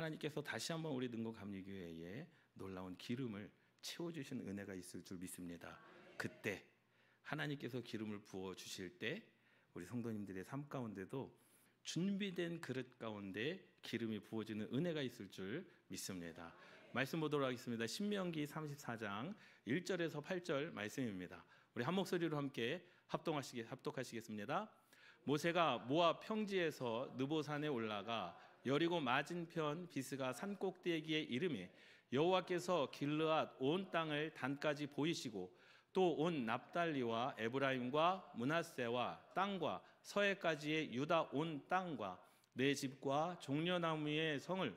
하나님께서 다시 한번 우리 능곡감리교회에 놀라운 기름을 채워주신 은혜가 있을 줄 믿습니다. 그때 하나님께서 기름을 부어주실 때 우리 성도님들의 삶 가운데도 준비된 그릇 가운데 기름이 부어지는 은혜가 있을 줄 믿습니다. 말씀 보도록 하겠습니다. 신명기 34장 1절에서 8절 말씀입니다. 우리 한 목소리로 함께 합독하시겠습니다. 모세가 모압 평지에서 느보산에 올라가 여리고 맞은편 비스가 산꼭대기에 이르매 여호와께서 길르앗 온 땅을 단까지 보이시고 또 온 납달리와 에브라임과 므낫세와 땅과 서해까지의 유다 온 땅과 내 집과 종려나무의 성을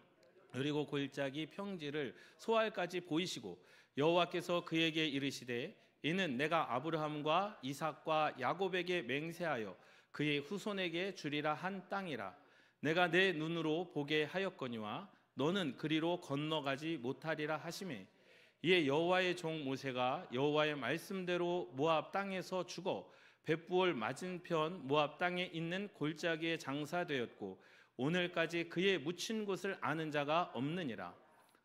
여리고 골짜기 평지를 소알까지 보이시고 여호와께서 그에게 이르시되 이는 내가 아브라함과 이삭과 야곱에게 맹세하여 그의 후손에게 주리라 한 땅이라. 내가 내 눈으로 보게 하였거니와 너는 그리로 건너가지 못하리라 하시매 이에 여호와의 종 모세가 여호와의 말씀대로 모압 땅에서 죽어 벳부올 맞은편 모압 땅에 있는 골짜기에 장사되었고 오늘까지 그의 묻힌 곳을 아는 자가 없느니라.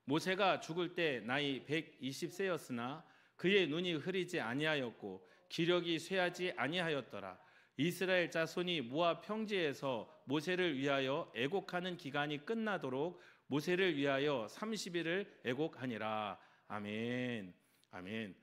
모세가 죽을 때 나이 120세였으나 그의 눈이 흐리지 아니하였고 기력이 쇠하지 아니하였더라. 이스라엘 자손이 모압 평지에서 모세를 위하여 애곡하는 기간이 끝나도록 모세를 위하여 30일을 애곡하니라. 아멘. 아멘.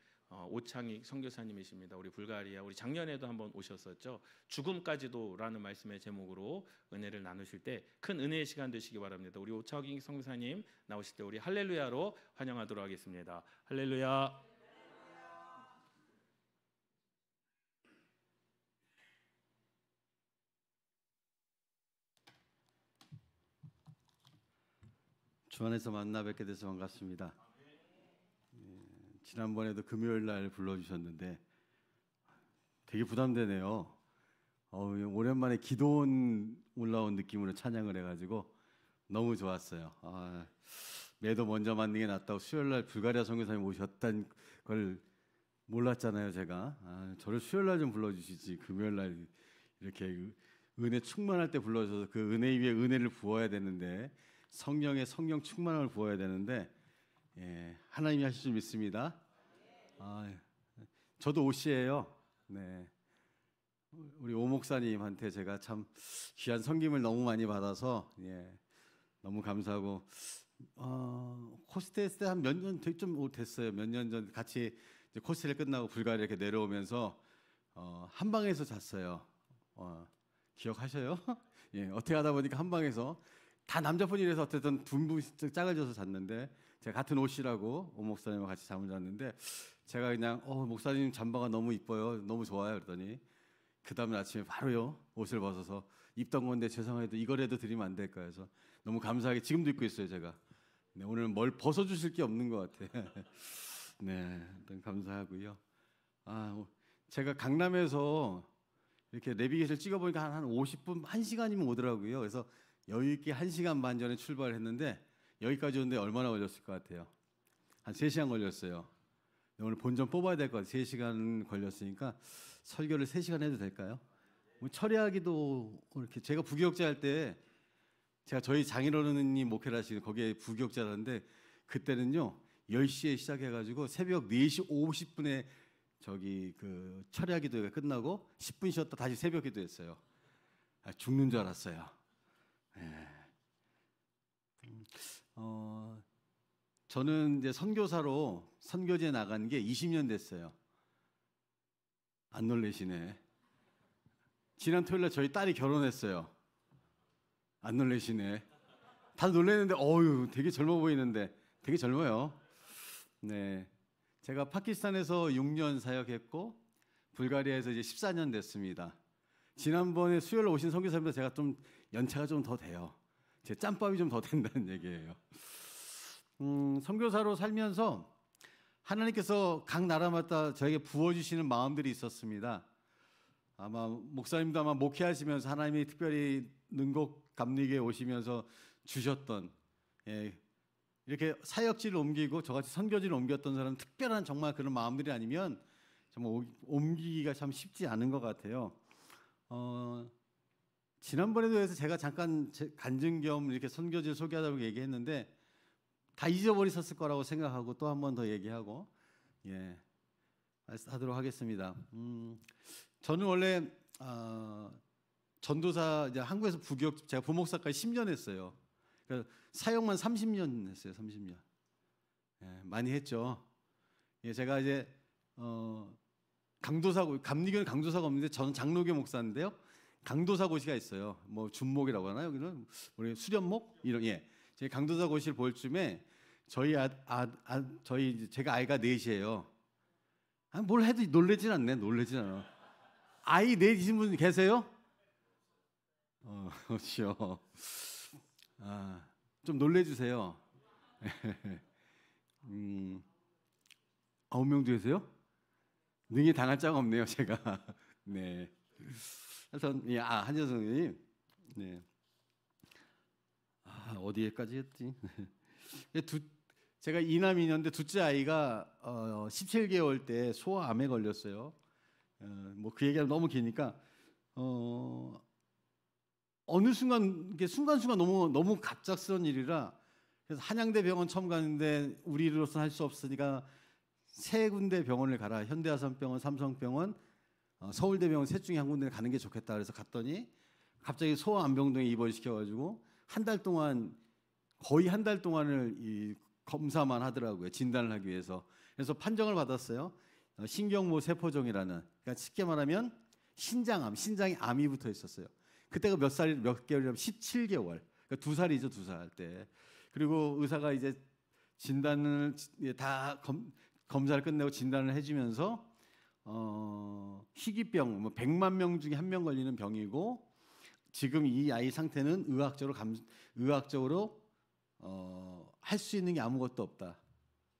오창익 선교사님이십니다. 우리 불가리아, 우리 작년에도 한번 오셨었죠. 죽음까지도라는 말씀의 제목으로 은혜를 나누실 때 큰 은혜의 시간 되시기 바랍니다. 우리 오창익 선교사님 나오실 때 우리 할렐루야로 환영하도록 하겠습니다. 할렐루야. 주 안에서 만나 뵙게 돼서 반갑습니다. 지난번에도 금요일 날 불러주셨는데 되게 부담되네요. 오랜만에 기도원 올라온 느낌으로 찬양을 해가지고 너무 좋았어요. 매도 먼저 만든 게 낫다고 수요일 날 불가리아 선교사님 오셨다는 걸 몰랐잖아요. 제가 저를 수요일 날 좀 불러주시지 금요일 날 이렇게 은혜 충만할 때 불러줘서 그 은혜 위에 은혜를 부어야 되는데 성령의 성령 충만함을 부어야 되는데 하나님이 하실 줄 믿습니다. 저도 옷이에요. 네, 우리 오 목사님한테 제가 참 귀한 섬김을 너무 많이 받아서 너무 감사하고 코스테스 때 한 몇 년 좀 됐어요. 몇 년 전 같이 이제 코스를 끝나고 불가리아 이렇게 내려오면서 한 방에서 잤어요. 기억하셔요? 어떻게 하다 보니까 한 방에서 다 남자분이라서 어쨌든 둥둥 짝을 져서 잤는데 제가 같은 옷이라고 오 목사님과 같이 잠을 잤는데 제가 그냥 목사님 잠바가 너무 이뻐요, 너무 좋아요 그랬더니 그 다음날 아침에 바로요 옷을 벗어서 입던 건데 죄송해도 이거라도 드리면 안 될까 해서 너무 감사하게 지금도 입고 있어요 제가. 네, 오늘 뭘 벗어주실 게 없는 것 같아요. 네, 감사하고요. 제가 강남에서 이렇게 내비게이션 찍어보니까 한 50분, 1시간이면 오더라고요. 그래서 여유있게 1시간 반 전에 출발을 했는데 여기까지 오는데 얼마나 걸렸을 것 같아요? 한 3시간 걸렸어요. 오늘 본전 뽑아야 될 것 같아요. 3시간 걸렸으니까 설교를 3시간 해도 될까요? 철회하기도 이렇게 제가 부교육자 할 때 제가 저희 장인어른이 목회를 하시는 거기에 부교육자라는데 그때는요 10시에 시작해가지고 새벽 4시 50분에 저기 그 철야 기도가 끝나고 10분 쉬었다 다시 새벽 기도했어요. 죽는 줄 알았어요. 저는 이제 선교사로 선교지에 나간 게 20년 됐어요. 안 놀래시네. 지난 토요일날 저희 딸이 결혼했어요. 안 놀래시네. 다들 놀래는데 되게 젊어 보이는데 되게 젊어요. 네. 제가 파키스탄에서 6년 사역했고 불가리아에서 이제 14년 됐습니다. 지난번에 수요일에 오신 선교사님들 제가 좀 연차가 좀 더 돼요. 제 짬밥이 좀 더 된다는 얘기예요. 선교사로 살면서 하나님께서 각 나라마다 저에게 부어주시는 마음들이 있었습니다. 아마 목사님도 아마 목회하시면서 하나님이 특별히 능곡감리교에 오시면서 주셨던 이렇게 사역지를 옮기고 저같이 선교지를 옮겼던 사람은 특별한 정말 그런 마음들이 아니면 정말 옮기기가 참 쉽지 않은 것 같아요. 지난번에도 해서 제가 잠깐 간증 겸 이렇게 선교지를 소개하자고 얘기했는데 다 잊어버리셨을 거라고 생각하고 또 한 번 더 얘기하고 예 하도록 하겠습니다. 저는 원래 전도사 이제 한국에서 부교육 제가 부목사까지 10년 했어요. 그러니까 사역만 30년 했어요. 30년. 예, 많이 했죠. 예, 제가 이제 강도사고 감리교는 강도사가 없는데 저는 장로교 목사인데요. 강도사 고시가 있어요. 뭐 준목이라고 하나 여기는 우리 수련목 이런 예. 제 강도사 고시를 볼 쯤에 저희 제가 아이가 넷이에요. 뭘 해도 놀래진 않네. 놀래진 않아. 아이 넷이신 분 계세요? 그렇죠. 좀 놀래주세요. 9명도 계세요? 능히 당할 자가 없네요, 제가. 네. 그래서 한재성 선생님, 네. 어디에까지 했지? 제가 이남이년데 둘째 아이가 17개월 때 소아암에 걸렸어요. 뭐 그 얘기가 너무 기니까 어느 순간 이게 순간순간 너무 갑작스러운 일이라 그래서 한양대 병원 처음 가는데 우리로서는 할 수 없으니까 세 군데 병원을 가라. 현대아산병원, 삼성병원, 서울대병원 셋 중에 한 군데 가는 게 좋겠다. 그래서 갔더니 갑자기 소아암병동에 입원시켜가지고 거의 한 달 동안을 이 검사만 하더라고요. 진단을 하기 위해서. 그래서 판정을 받았어요. 신경모 세포종이라는. 그러니까 쉽게 말하면 신장에 암이 붙어 있었어요. 그때가 몇 개월이냐면 17개월. 그러니까 2살이죠, 2살 때. 그리고 의사가 이제 진단을 다 검사를 끝내고 진단을 해주면서 희귀병, 뭐 100만 명 중에 1명 걸리는 병이고 지금 이 아이 상태는 의학적으로 할 수 있는 게 아무것도 없다.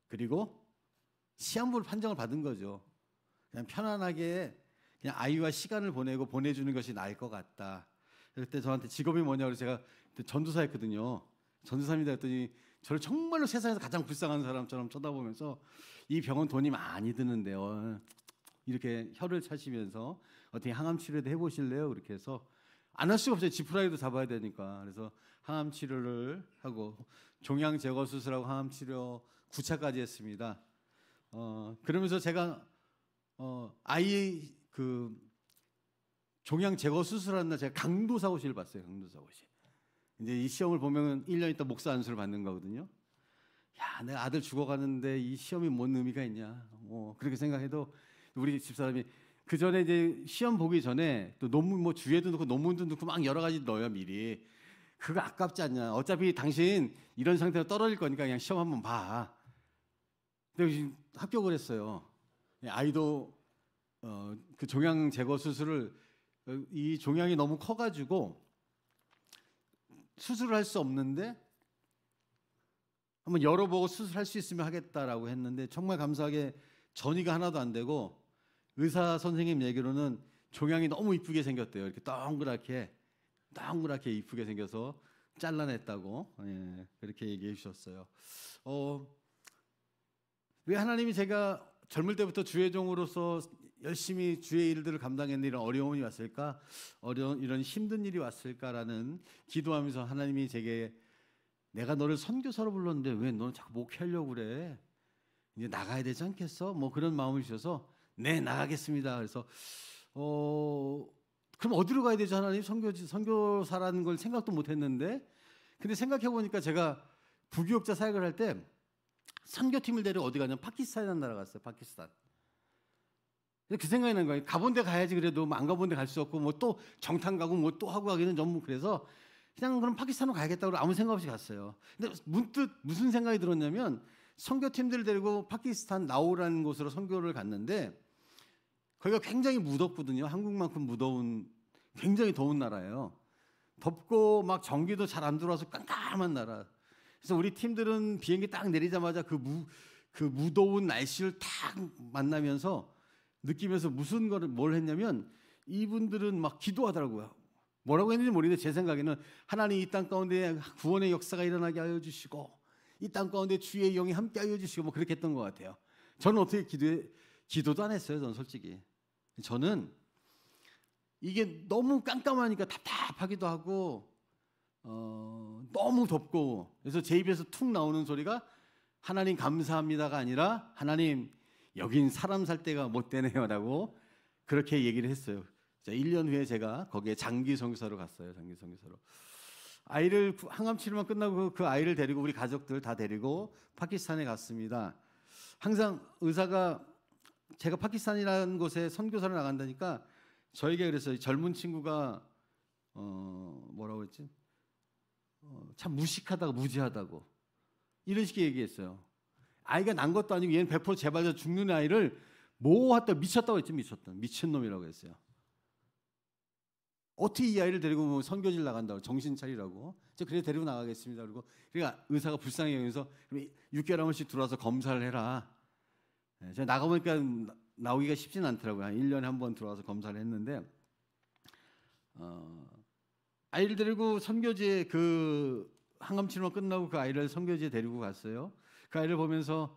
그리고 시한부를 판정을 받은 거죠. 그냥 편안하게 그냥 아이와 시간을 보내주는 것이 나을 것 같다. 그때 저한테 직업이 뭐냐고 제가 전도사였거든요. 전도사입니다 했더니 저를 정말로 세상에서 가장 불쌍한 사람처럼 쳐다보면서 이 병원 돈이 많이 드는데요. 이렇게 혀를 차시면서 어떻게 항암 치료도 해보실래요? 그렇게 해서 안 할 수가 없어요. 지푸라기도 잡아야 되니까. 그래서 항암 치료를 하고 종양 제거 수술하고 항암 치료 9차까지 했습니다. 그러면서 제가 아이 그 종양 제거 수술하는 날 제가 강도사고시를 봤어요. 강도사고시. 이제 이 시험을 보면 1년 있다 목사 안수를 받는 거거든요. 야, 내가 아들 죽어가는데 이 시험이 뭔 의미가 있냐. 그렇게 생각해도 우리 집사람이 그 전에 이제 시험 보기 전에 또 논문 뭐 주예도 넣고 논문도 넣고 막 여러 가지 넣어요 미리. 그거 아깝지 않냐. 어차피 당신 이런 상태로 떨어질 거니까 그냥 시험 한번 봐. 근데 합격을 했어요. 아이도 그 종양 제거 수술을 이 종양이 너무 커가지고 수술을 할 수 없는데 한번 열어보고 수술할 수 있으면 하겠다라고 했는데 정말 감사하게 전이가 하나도 안 되고 의사 선생님 얘기로는 종양이 너무 이쁘게 생겼대요. 이렇게 동그랗게 이쁘게 생겨서 잘라냈다고 그렇게 얘기해 주셨어요. 왜 하나님이 제가 젊을 때부터 주의 종으로서 열심히 주의 일들을 감당했는데 이런 어려움이 왔을까? 이런 힘든 일이 왔을까라는 기도하면서 하나님이 제게 내가 너를 선교사로 불렀는데 왜 너는 자꾸 목회하려고 그래? 이제 나가야 되지 않겠어? 뭐 그런 마음을 주셔서 네 나가겠습니다. 그래서 그럼 어디로 가야 되죠? 하나님 선교사라는 걸 생각도 못했는데 근데 생각해 보니까 제가 부교육자 사역을 할 때 선교팀을 데리고 어디 가냐면 파키스탄이라는 나라 갔어요. 파키스탄. 그 생각이 난 거예요. 가본 데 가야지 그래도 안 가본 데 갈 수 없고 뭐 또 정탐 가고 뭐 또 하고 가기는 너무 그래서 그냥 그럼 파키스탄으로 가야겠다고 아무 생각 없이 갔어요. 근데 문득 무슨 생각이 들었냐면 선교팀들을 데리고 파키스탄 나우라는 곳으로 선교를 갔는데 거기가 굉장히 무덥거든요. 한국만큼 무더운 굉장히 더운 나라예요. 덥고 막 전기도 잘 안 들어와서 깜깜한 나라. 그래서 우리 팀들은 비행기 딱 내리자마자 그 무더운 날씨를 딱 만나면서 느끼면서 뭘 했냐면 이분들은 막 기도하더라고요. 뭐라고 했는지 모르겠는데 제 생각에는 하나님 이 땅 가운데 구원의 역사가 일어나게 하여 주시고 이 땅 가운데 주의 영이 함께 하여 주시고 뭐 그렇게 했던 것 같아요. 저는 어떻게 기도도 안 했어요. 저는 솔직히. 저는 이게 너무 깜깜하니까 답답하기도 하고 너무 덥고, 그래서 제 입에서 툭 나오는 소리가 하나님 감사합니다가 아니라 하나님 여긴 사람 살 데가 못 되네요라고 그렇게 얘기를 했어요. 자, 1년 후에 제가 거기에 장기 선교사로 갔어요. 장기 선교사로. 아이를 항암 치료만 끝나고 그 아이를 데리고 우리 가족들 다 데리고 파키스탄에 갔습니다. 항상 의사가 제가 파키스탄이라는 곳에 선교사를 나간다니까 저에게 그랬어요. 젊은 친구가 뭐라고 했지? 참 무식하다고 무지하다고 이런 식의 얘기했어요. 아이가 난 것도 아니고 얘는 100% 재발져 죽는 아이를 뭐 하다 미쳤다고 했지. 미친놈이라고 했어요. 어떻게 이 아이를 데리고 뭐 선교지를 나간다고 정신 차리라고. 그래 데리고 나가겠습니다. 그리고 그러니까 의사가 불쌍히 여기서 6개월에 한 번씩 들어와서 검사를 해라. 제가 나가보니까 나오기가 쉽진 않더라고요. 한 1년에 한 번 들어와서 검사를 했는데 아이를 데리고 선교지에 그 항암 치료가 끝나고 그 아이를 선교지에 데리고 갔어요. 그 아이를 보면서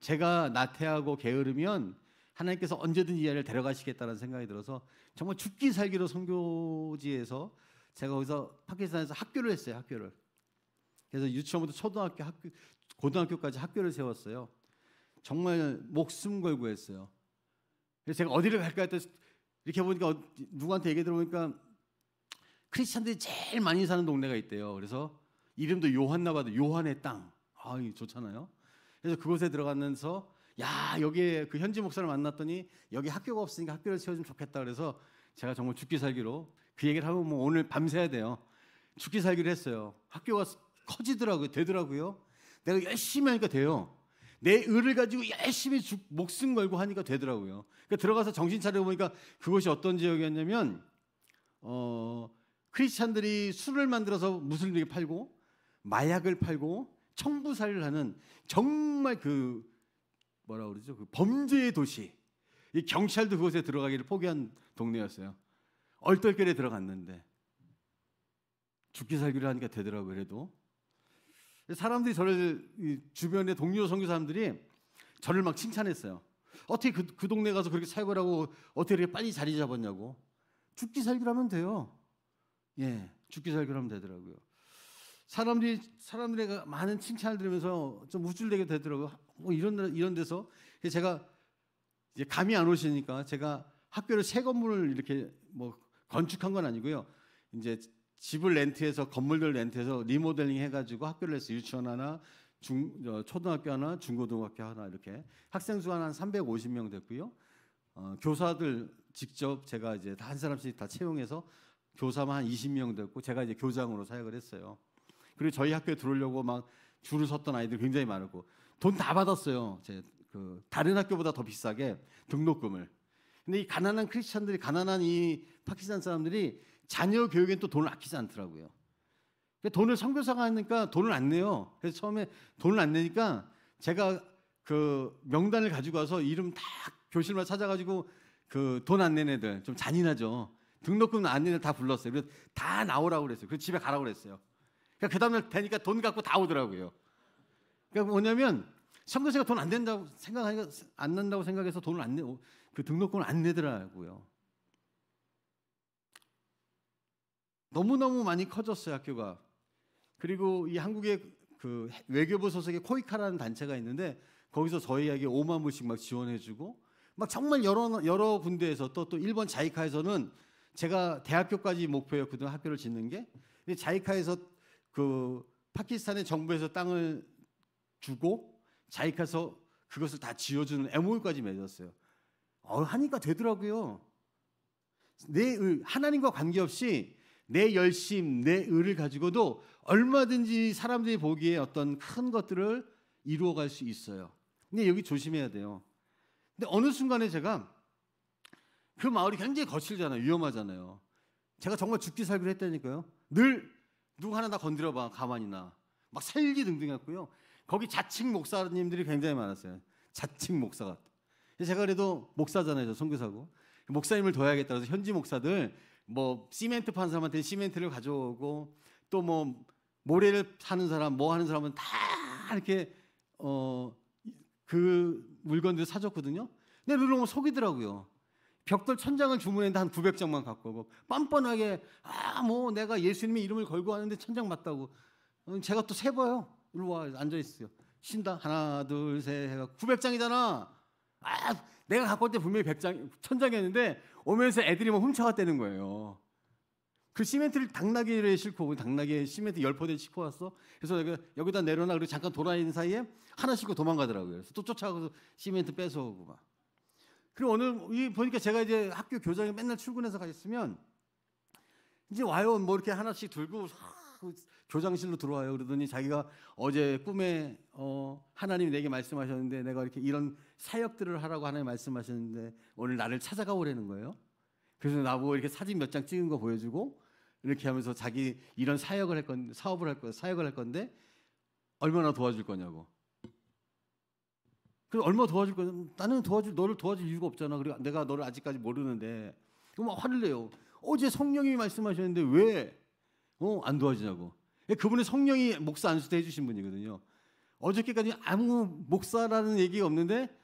제가 나태하고 게으르면 하나님께서 언제든 이 아이를 데려가시겠다는 생각이 들어서 정말 죽기 살기로 선교지에서 제가 거기서 파키스탄에서 학교를 했어요. 학교를. 그래서 유치원부터 초등학교, 고등학교까지 학교를 세웠어요. 정말 목숨 걸고 했어요. 그래서 제가 어디를 갈까 했더니 이렇게 보니까 누구한테 얘기 들어보니까 크리스찬들이 제일 많이 사는 동네가 있대요. 그래서 이름도 요한나바드, 요한의 땅. 아, 좋잖아요. 그래서 그곳에 들어가면서 야, 여기에 그 현지 목사를 만났더니 여기 학교가 없으니까 학교를 세워주면 좋겠다. 그래서 제가 정말 죽기 살기로 그 얘기를 하면 뭐 오늘 밤새야 돼요. 죽기 살기로 했어요. 학교가 커지더라고요. 되더라고요. 내가 열심히 하니까 돼요. 내 의를 가지고 열심히 목숨 걸고 하니까 되더라고요. 그러니까 들어가서 정신 차려 보니까 그곳이 어떤 지역이었냐면 크리스찬들이 술을 만들어서 무슬림에게 팔고 마약을 팔고 청부살이를 하는 정말 그 뭐라 그러죠? 그 범죄의 도시. 이 경찰도 그곳에 들어가기를 포기한 동네였어요. 얼떨결에 들어갔는데 죽기 살기로 하니까 되더라고요. 그래도 사람들이 저를 주변의 동료 선교 사람들이 저를 막 칭찬했어요. 어떻게 그 동네 가서 그렇게 살고 하고 어떻게 이렇게 빨리 자리 잡았냐고. 죽기 살기로 하면 돼요. 예, 죽기 살기로 하면 되더라고요. 사람들의 많은 칭찬을 들으면서 좀 우쭐대게 되더라고요. 뭐 이런 데서 제가 이제 감이 안 오시니까 제가 학교를 새 건물을 이렇게 뭐 건축한 건 아니고요. 이제 집을 렌트해서 건물들 렌트해서 리모델링 해가지고 학교를 했어요. 유치원 하나, 초등학교 하나, 중고등학교 하나 이렇게 학생 수가 한 350명 됐고요. 교사들 직접 제가 이제 한 사람씩 다 채용해서 교사만 한 20명 됐고 제가 이제 교장으로 사역을 했어요. 그리고 저희 학교에 들어오려고 막 줄을 섰던 아이들 굉장히 많았고 돈 다 받았어요. 그 다른 학교보다 더 비싸게 등록금을. 근데 이 가난한 크리스찬들이 가난한 이 파키스탄 사람들이 자녀 교육엔 또 돈을 아끼지 않더라고요. 돈을 선교사가 하니까 돈을 안 내요. 그래서 처음에 돈을 안 내니까 제가 그 명단을 가지고 와서 이름 다 교실만 찾아가지고 그 돈 안 내는 애들 좀 잔인하죠. 등록금 안 내는 애들 다 불렀어요. 그래서 다 나오라고 그랬어요. 그래서 집에 가라고 그랬어요. 그러니까 그 다음날 되니까 돈 갖고 다 오더라고요. 그러니까 뭐냐면 선교사가 돈 안 된다고 생각하니까 안 난다고 생각해서 돈을 안 내고 그 등록금을 안 내더라고요. 너무너무 많이 커졌어요, 학교가. 그리고 이 한국의 그 외교부 소속의 코이카라는 단체가 있는데 거기서 저희에게 5만 불씩 막 지원해주고 막 정말 여러 군데에서 또 일본 자이카에서는 제가 대학교까지 목표였거든요. 학교를 짓는 게. 근데 자이카에서 그 파키스탄의 정부에서 땅을 주고 자이카에서 그것을 다 지어주는 MOU까지 맺었어요. 하니까 되더라고요. 하나님과 관계없이 내 열심, 내 의를 가지고도 얼마든지 사람들이 보기에 어떤 큰 것들을 이루어갈 수 있어요. 근데 여기 조심해야 돼요. 근데 어느 순간에 제가 그 마을이 굉장히 거칠잖아요. 위험하잖아요. 제가 정말 죽기 살기로 했다니까요. 늘 누구 하나 다 건드려봐. 가만히 나. 막 살기 등등했고요. 거기 자칭 목사님들이 굉장히 많았어요. 자칭 목사가. 제가 그래도 목사잖아요. 저 선교사고. 목사님을 둬야겠다. 그래서 현지 목사들 뭐 시멘트 파는 사람한테 시멘트를 가져오고 또 뭐 모래를 사는 사람 뭐 하는 사람은 다 이렇게 그 물건들을 사줬거든요. 근데 그러면 속이더라고요. 벽돌 천장을 주문했는데 한 900장만 갖고 오고 뻔뻔하게 뭐 내가 예수님의 이름을 걸고 하는데 천장 맞다고. 제가 또 세봐요. 일로 와 앉아 있어요. 쉰다. 하나 둘 셋 해가 900장이잖아. 내가 갖고 올 때 분명히 100장 천장이었는데 오면서 애들이 막 훔쳐갔다는 거예요. 그 시멘트를 당나귀를 싣고 당나귀에 시멘트 10포대 싣고 왔어. 그래서 내가 여기다 내려놔. 그리고 잠깐 돌아다니는 사이에 하나 싣고 도망가더라고요. 그래서 또 쫓아가서 시멘트 뺏어오고 막. 그리고 오늘 보니까 제가 이제 학교 교장에 맨날 출근해서 가 있으면 이제 와요. 뭐 이렇게 하나씩 들고 교장실로 들어와요. 그러더니 자기가 어제 꿈에 하나님이 내게 말씀하셨는데 내가 이렇게 이런 사역들을 하라고 하나님 말씀하셨는데 오늘 나를 찾아가 오라는 거예요. 그래서 나보고 이렇게 사진 몇 장 찍은 거 보여주고 이렇게 하면서 자기 이런 사역을 할 건데 사역을 할 건데 얼마나 도와줄 거냐고. 그럼 얼마 도와줄 거냐? 나는 너를 도와줄 이유가 없잖아. 그리고 내가 너를 아직까지 모르는데 막 화를 내요. 어제 성령님이 말씀하셨는데 왜 안 도와주냐고. 그분은 성령이 목사 안수도 해주신 분이거든요. 어저께까지 아무 목사라는 얘기가 없는데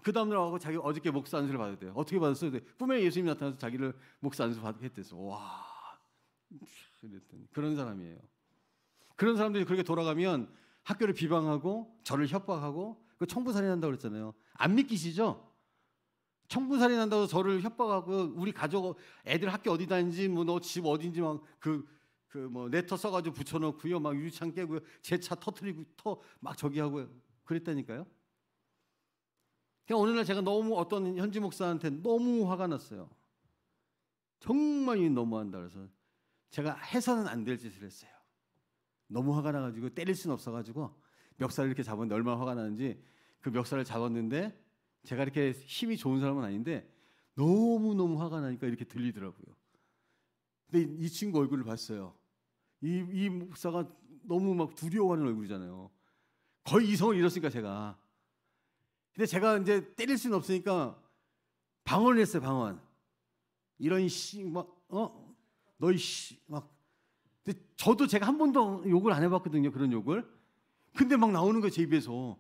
그 다음날 와서 자기 어저께 목사 안수를 받았대요. 어떻게 받았어요? 꿈에 예수님이 나타나서 자기를 목사 안수 받게 했댔어. 와, 그랬더니 그런 사람이에요. 그런 사람들이 그렇게 돌아가면 학교를 비방하고 저를 협박하고 그 청부살인한다고 그랬잖아요. 안 믿기시죠? 청부살인한다고 저를 협박하고 우리 가족 애들 학교 어디 다니는지 뭐 너 집 어딘지 막 뭐 네터 써가지고 붙여놓고요. 막 유리창 깨고요. 제 차 터트리고 막 저기 하고요. 그랬다니까요. 그러니까 어느 날 제가 너무 어떤 현지 목사한테 너무 화가 났어요. 정말 너무한다 그래서 제가 해서는 안 될 짓을 했어요. 너무 화가 나가지고 때릴 수는 없어가지고 멱살을 이렇게 잡았는데 얼마나 화가 나는지 그 멱살을 잡았는데 제가 이렇게 힘이 좋은 사람은 아닌데 너무너무 화가 나니까 이렇게 들리더라고요. 근데 이 친구 얼굴을 봤어요. 이 목사가 너무 막 두려워하는 얼굴이잖아요. 거의 이성을 잃었으니까 제가. 근데 제가 이제 때릴 수는 없으니까 방언을 했어요. 방언. 이런 너희 막. 근데 저도 제가 한 번도 욕을 안 해봤거든요. 그런 욕을. 근데 막 나오는 거예요. 제 입에서.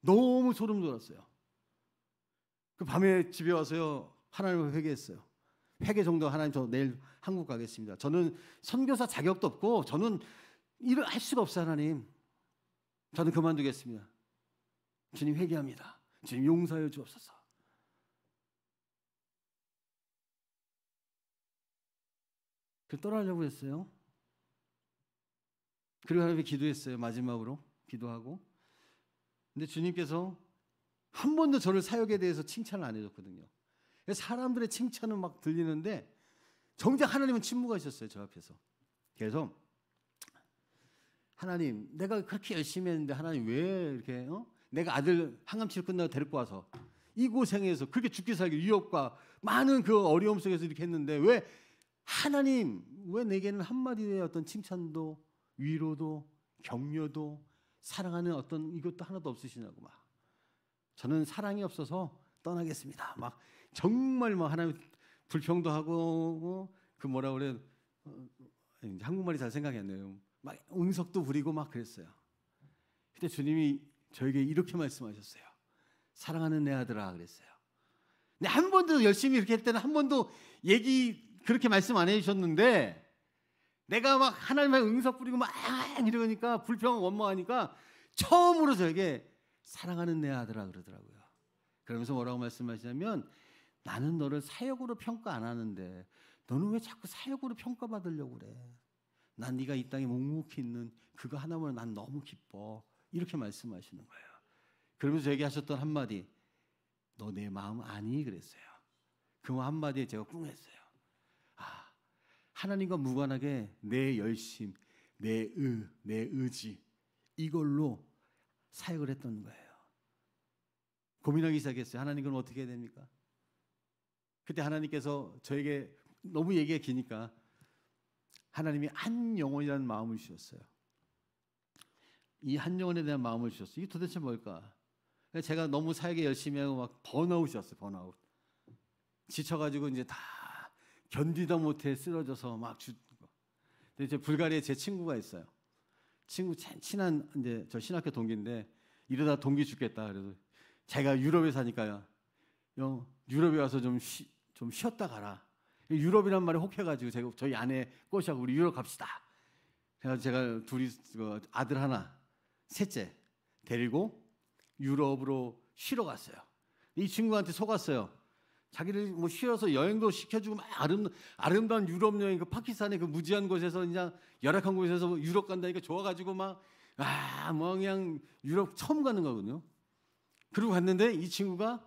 너무 소름 돋았어요. 그 밤에 집에 와서요. 하나님을 회개했어요. 회개 정도 하나님 저 내일 한국 가겠습니다. 저는 선교사 자격도 없고 저는 일을 할 수가 없어요. 하나님. 저는 그만두겠습니다. 주님 회개합니다. 주님 용서하여 주옵소서. 그 떠나려고 했어요. 그리고 하나님께 기도했어요. 마지막으로 기도하고. 근데 주님께서 한 번도 저를 사역에 대해서 칭찬을 안 해줬거든요. 사람들의 칭찬은 막 들리는데 정작 하나님은 침묵하셨어요. 저 앞에서. 그래서 하나님 내가 그렇게 열심히 했는데 하나님 왜 이렇게 내가 아들 항암치료 끝나고 데리고 와서 이 고생에서 그렇게 죽기 살기 위협과 많은 그 어려움 속에서 이렇게 했는데 왜 하나님 왜 내게는 한마디의 어떤 칭찬도 위로도 격려도 사랑하는 어떤 이것도 하나도 없으시냐고 막. 저는 사랑이 없어서 떠나겠습니다. 막 정말 막 하나님 불평도 하고 그 뭐라 그래 한국말이 잘 생각이 안 나요. 막 응석도 부리고 막 그랬어요. 근데 주님이 저에게 이렇게 말씀하셨어요. 사랑하는 내 아들아 그랬어요. 근데 한 번도 열심히 이렇게 할 때는 한 번도 그렇게 말씀 안 해주셨는데 내가 막 하나님의 응석 부리고 막 이러니까 불평 원망하니까 처음으로 저에게 사랑하는 내 아들아 그러더라고요. 그러면서 뭐라고 말씀하시냐면 나는 너를 사역으로 평가 안 하는데 너는 왜 자꾸 사역으로 평가받으려고 그래. 난 네가 이 땅에 묵묵히 있는 그거 하나만 난 너무 기뻐. 이렇게 말씀하시는 거예요. 그러면서 저에게 하셨던 한마디 너 내 마음 아니 그랬어요. 그 한마디에 제가 꿍했어요. 하나님과 무관하게 내 열심, 내 의지 이걸로 사역을 했던 거예요. 고민하기 시작했어요. 하나님 그럼 어떻게 해야 됩니까? 그때 하나님께서 저에게 너무 얘기가 기니까 하나님이 한 영혼이라는 마음을 주셨어요. 이 한 영혼에 대한 마음을 주셨어요. 이게 도대체 뭘까? 제가 너무 사역에 열심히 하고 막 번아웃이었어요. 번아웃. 지쳐가지고 이제 다 견디다 못해 쓰러져서 막 죽고. 근데 이제 불가리아에 제 친구가 있어요. 친구 친한 이제 저 신학교 동기인데 이러다 동기 죽겠다. 그래서 자기가 유럽에 사니까요. 유럽에 와서 좀 좀 쉬었다 가라. 유럽이란 말에 혹해가지고 저희 아내 꼬시하고 우리 유럽 갑시다. 그래서 제가 둘이 아들 하나, 셋째 데리고 유럽으로 쉬러 갔어요. 이 친구한테 속았어요. 자기를 뭐 쉬어서 여행도 시켜주고 막 아름다운 유럽 여행, 그 파키스탄의 그 무지한 곳에서 그냥 열악한 곳에서 유럽 간다니까 좋아가지고 뭐 그냥 유럽 처음 가는 거거든요. 그리고 갔는데 이 친구가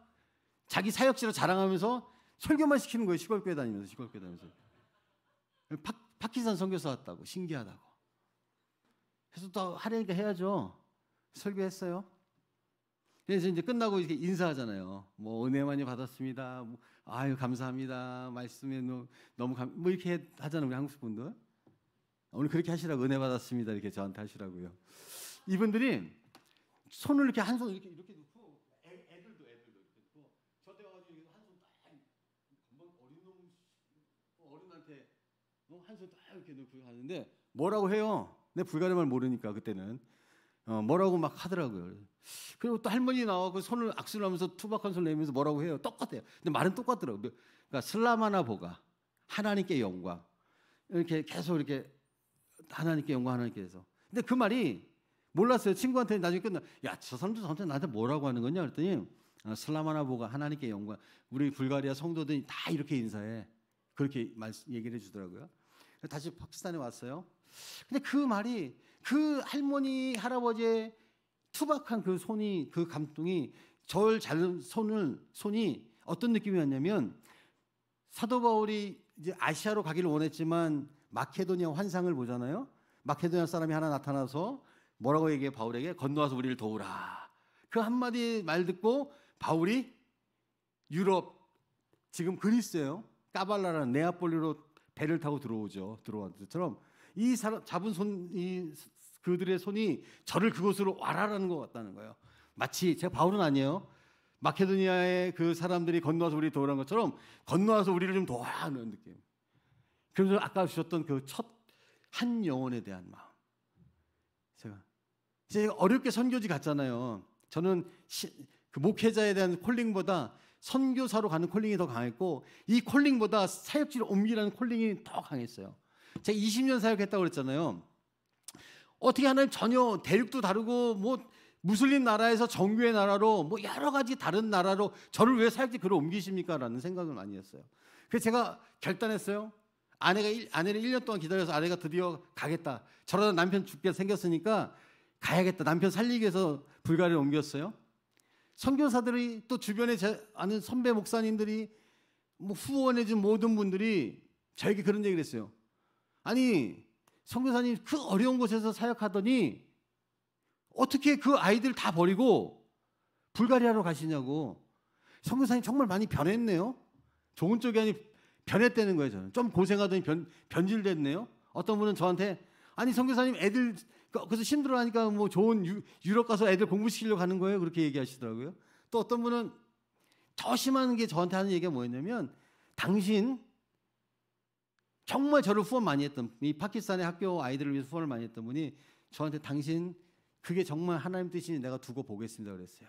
자기 사역지로 자랑하면서 설교만 시키는 거예요. 시골교회 다니면서. 파키스탄 선교사 왔다고, 신기하다고. 그래서 또 하려니까 해야죠. 설교했어요. 그래서 이제 끝나고 이렇게 인사하잖아요. 뭐 은혜 많이 받았습니다. 뭐, 아유 감사합니다. 말씀에 너무 뭐 이렇게 하잖아요. 우리 한국 분들. 오늘 그렇게 하시라고, 은혜 받았습니다. 이렇게 저한테 하시라고요. 이분들이 손을 이렇게 한 손 이렇게 놓고 애들도 이렇게 놓고 저한테 와가지고 한 손 딱 금방 어른한테 한 손 딱 이렇게 놓고 하는데 뭐라고 해요? 내 불가리말 모르니까 그때는 뭐라고 막 하더라고요. 그리고 또 할머니 나와서 손을 악수를 하면서 투박한 손을 내면서 뭐라고 해요? 똑같아요. 근데 말은 똑같더라고요. 그러니까 슬라마나 보가, 하나님께 영광, 이렇게 계속 이렇게 하나님께 영광, 하나님께서. 근데 그 말이 몰랐어요. 친구한테 나중에 끝나, 야, 저 사람들 저한테 나한테 뭐라고 하는 거냐 그랬더니 슬라마나 보가, 하나님께 영광. 우리 불가리아 성도들이 다 이렇게 인사해. 그렇게 얘기를 해주더라고요. 다시 파키스탄에 왔어요. 근데 그 말이, 그 할머니 할아버지의 투박한 그 손이, 그 감동이, 저를 잡은 손이 어떤 느낌이었냐면, 사도 바울이 이제 아시아로 가기를 원했지만 마케도니아 환상을 보잖아요. 마케도니아 사람이 하나 나타나서 뭐라고 얘기해? 바울에게 건너와서 우리를 도우라. 그 한마디 말 듣고 바울이 유럽, 지금 그리스예요. 까발라라는 네아폴리로 배를 타고 들어온 것처럼 이 사람 잡은 그들의 손이 저를 그곳으로 와라라는 것 같다는 거예요. 마치 제가 바울은 아니에요. 마케도니아의 그 사람들이 건너와서 우리 도우라는 것처럼 건너와서 우리를 좀 도와하는 느낌. 그래서 아까 주셨던 그 첫 한 영혼에 대한 마음. 제가 어렵게 선교지 갔잖아요. 저는 그 목회자에 대한 콜링보다 선교사로 가는 콜링이 더 강했고, 이 콜링보다 사역지를 옮기라는 콜링이 더 강했어요. 제가 20년 사역했다고 그랬잖아요. 어떻게 하나님 전혀 대륙도 다르고 뭐 무슬림 나라에서 정교의 나라로 뭐 여러 가지 다른 나라로 저를 왜 사역지 그를 옮기십니까? 라는 생각을 많이 했어요. 그래서 제가 결단했어요. 아내를 1년 동안 기다려서 아내가 드디어 가겠다. 저러다 남편 죽게 생겼으니까 가야겠다. 남편 살리기 위해서 불가리아를 옮겼어요. 선교사들이 또 주변에 제 아는 선배 목사님들이 뭐 후원해준 모든 분들이 저에게 그런 얘기를 했어요. 아니 선교사님 그 어려운 곳에서 사역하더니 어떻게 그 아이들 다 버리고 불가리아로 가시냐고. 선교사님 정말 많이 변했네요. 좋은 쪽이 아니 변했다는 거예요. 저는 좀 고생하더니 변질됐네요. 어떤 분은 저한테 아니 선교사님 애들 그래서 힘들어하니까 뭐 좋은 유럽 가서 애들 공부시키려고 가는 거예요. 그렇게 얘기하시더라고요. 또 어떤 분은 더 심한 게 저한테 하는 얘기가 뭐였냐면, 당신 정말 저를 후원 많이 했던, 이 파키스탄의 학교 아이들을 위해서 후원을 많이 했던 분이 저한테 당신 그게 정말 하나님 뜻이니 내가 두고 보겠습니다 그랬어요.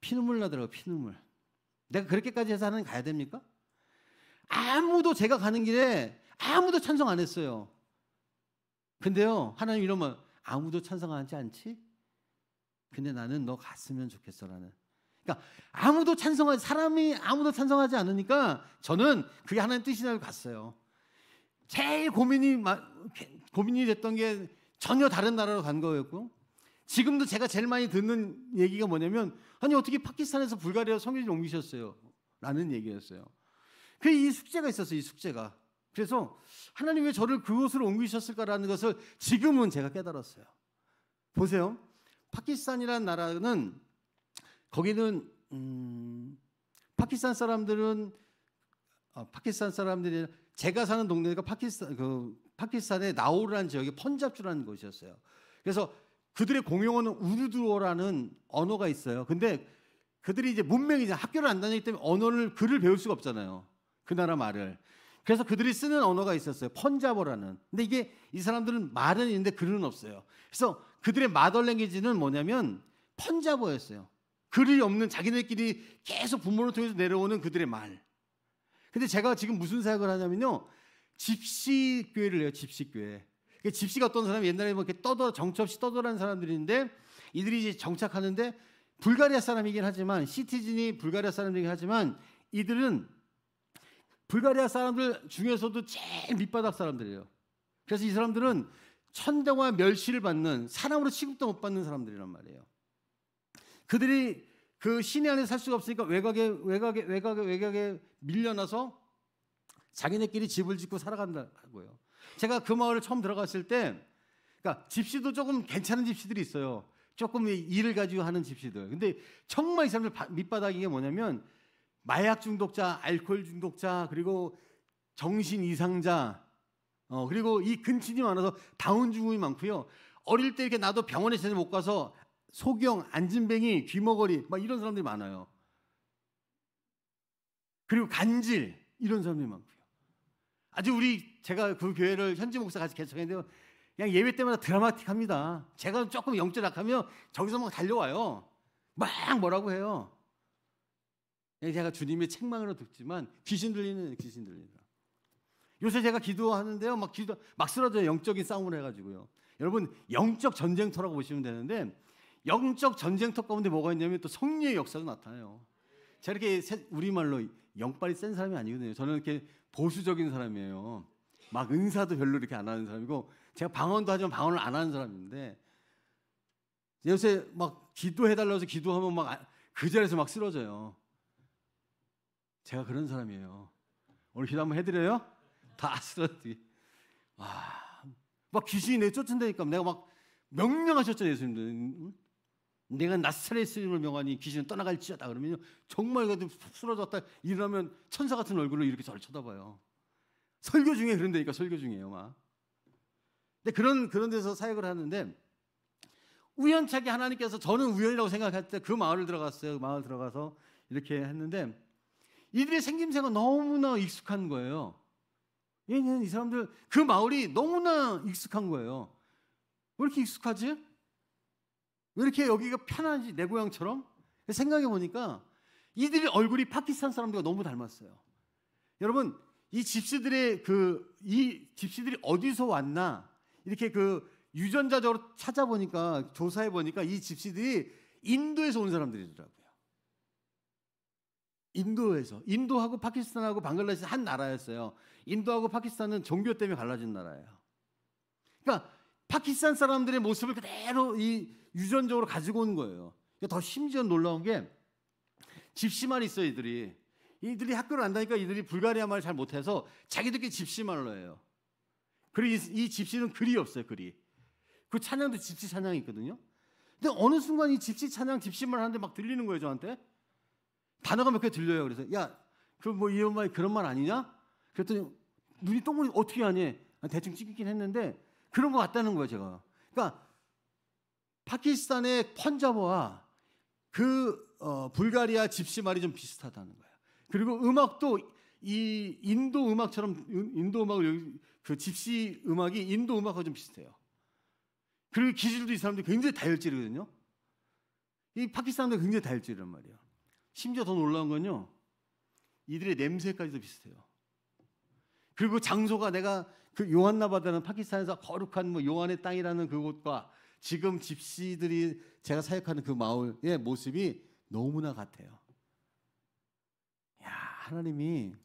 피눈물 나더라고요. 피눈물. 내가 그렇게까지 해서 하나님 가야 됩니까? 아무도 제가 가는 길에 아무도 찬성 안 했어요. 근데요 하나님 이러면 아무도 찬성하지 않지? 근데 나는 너 갔으면 좋겠어. 라는. 그러니까 사람이 아무도 찬성하지 않으니까 저는 그게 하나님 뜻이라고 갔어요. 제일 고민이 됐던 게 전혀 다른 나라로 간 거였고, 지금도 제가 제일 많이 듣는 얘기가 뭐냐면, 아니 어떻게 파키스탄에서 불가리아 성교지를 옮기셨어요? 라는 얘기였어요. 이 숙제가 있었어요. 이 숙제가. 그래서 하나님 왜 저를 그곳으로 옮기셨을까라는 것을 지금은 제가 깨달았어요. 보세요. 파키스탄이라는 나라는, 거기는 파키스탄 사람들이 제가 사는 동네가 파키스탄의 나우르라는 지역이 펀잡주라는 곳이었어요. 그래서 그들의 공용어는 우르두어라는 언어가 있어요. 근데 그들이 이제 문맹이잖아요. 학교를 안 다니기 때문에 글을 배울 수가 없잖아요. 그 나라 말을. 그래서 그들이 쓰는 언어가 있었어요. 펀자버라는. 근데 이 사람들은 말은 있는데 글은 없어요. 그래서 그들의 마더랭귀지는 뭐냐면 펀자버였어요. 글이 없는 자기네끼리 계속 부모를 통해서 내려오는 그들의 말. 근데 제가 지금 무슨 사역을 하냐면요, 집시교회를 해요. 집시교회. 집시가 어떤 사람이 옛날에 뭐 이렇게 정처없이 떠돌아는 사람들인데, 이들이 이제 정착하는데 불가리아 사람이긴 하지만, 시티즌이 불가리아 사람이긴 하지만, 이들은 불가리아 사람들 중에서도 제일 밑바닥 사람들이에요. 그래서 이 사람들은 천대와 멸시를 받는, 사람으로 취급도 못 받는 사람들이란 말이에요. 그들이 그 시내 안에 살 수가 없으니까 외곽에 밀려나서 자기네끼리 집을 짓고 살아간다고요. 제가 그 마을을 처음 들어갔을 때, 그러니까 집시도 조금 괜찮은 집시들이 있어요. 조금 일을 가지고 하는 집시들. 근데 정말 이 사람들 밑바닥인 게 뭐냐면, 마약 중독자, 알코올 중독자, 그리고 정신 이상자, 그리고 이 근친이 많아서 다운 증후군이 많고요. 어릴 때 이렇게 나도 병원에 제대로 못 가서 소경, 안진뱅이, 귀머거리 막 이런 사람들이 많아요. 그리고 간질 이런 사람들이 많고요. 아주 제가 그 교회를 현지 목사 같이 개척했는데 그냥 예배 때마다 드라마틱합니다. 제가 조금 영적 약하면 저기서 막 달려와요. 막 뭐라고 해요. 제가 주님의 책망으로 듣지만 귀신 들리는. 요새 제가 기도하는데요, 막 쓰러져요. 영적인 싸움을 해가지고요. 여러분, 영적 전쟁터라고 보시면 되는데, 영적 전쟁터 가운데 뭐가 있냐면 또 성령의 역사도 나타나요. 제가 이렇게 우리말로 영빨이 센 사람이 아니거든요. 저는 이렇게 보수적인 사람이에요. 막 은사도 별로 이렇게 안 하는 사람이고, 제가 방언도 하지만 방언을 안 하는 사람인데, 요새 막 기도해달라고 해서 기도하면 막 그 자리에서 막 쓰러져요. 제가 그런 사람이에요. 오늘 기도 한번 해드려요? 다 쓰러지게. 막 귀신이 내 쫓은다니까. 내가 막 명령하셨죠, 예수님들. 내가 나사렛을 명하니 귀신은 떠나갈지어다. 그러면요, 정말 쓰러졌다 일어나면 천사 같은 얼굴로 이렇게 저를 쳐다봐요. 설교 중에 그런다니까. 설교 중에요, 막. 근데 그런 데서 사역을 하는데, 우연찮게 하나님께서, 저는 우연이라고 생각할 때 그 마을을 들어갔어요. 마을 들어가서 이렇게 했는데, 이들의 생김새가 너무나 익숙한 거예요. 얘는 이 사람들, 그 마을이 너무나 익숙한 거예요. 왜 이렇게 익숙하지? 왜 이렇게 여기가 편하지? 내 고향처럼? 생각해 보니까 이들의 얼굴이 파키스탄 사람들과 너무 닮았어요. 여러분, 이 집시들이 어디서 왔나? 이렇게 유전자적으로 찾아보니까, 조사해 보니까 이 집시들이 인도에서 온 사람들이더라고요. 인도하고 파키스탄하고 방글라데시 한 나라였어요. 인도하고 파키스탄은 종교 때문에 갈라진 나라예요. 그러니까 파키스탄 사람들의 모습을 그대로 이 유전적으로 가지고 온 거예요. 더 심지어 놀라운 게, 집시말이 있어요. 이들이 학교를 안 다니까 이들이 불가리아 말을 잘 못해서 자기들끼리 집시말로 해요. 그리고 이 집시는 글이 없어요. 글이. 그 찬양도 집시 찬양이 있거든요. 근데 어느 순간 이 집시 찬양, 집시말 하는데 막 들리는 거예요, 저한테. 단어가 몇 개 들려요. 그래서 야, 이런 말 그런 말 아니냐? 그랬더니 눈이 동그랗게 어떻게 하니? 대충 찍긴 했는데 그런 거 같다는 거예요, 제가. 그러니까 파키스탄의 펀자브와 불가리아 집시 말이 좀 비슷하다는 거예요. 그리고 음악도 이 인도 음악처럼, 인도 음악을 그 집시 음악이 인도 음악과 좀 비슷해요. 그리고 기질도 이 사람들이 굉장히 다혈질이거든요. 이 파키스탄도 굉장히 다혈질이란 말이에요. 심지어 더 놀라운 건요, 이들의 냄새까지도 비슷해요. 그리고 장소가, 내가 요한나바다는 파키스탄에서 거룩한 요한의 땅이라는 그곳과 지금 집시들이 제가 사역하는 그 마을의 모습이 너무나 같아요. 야, 하나님이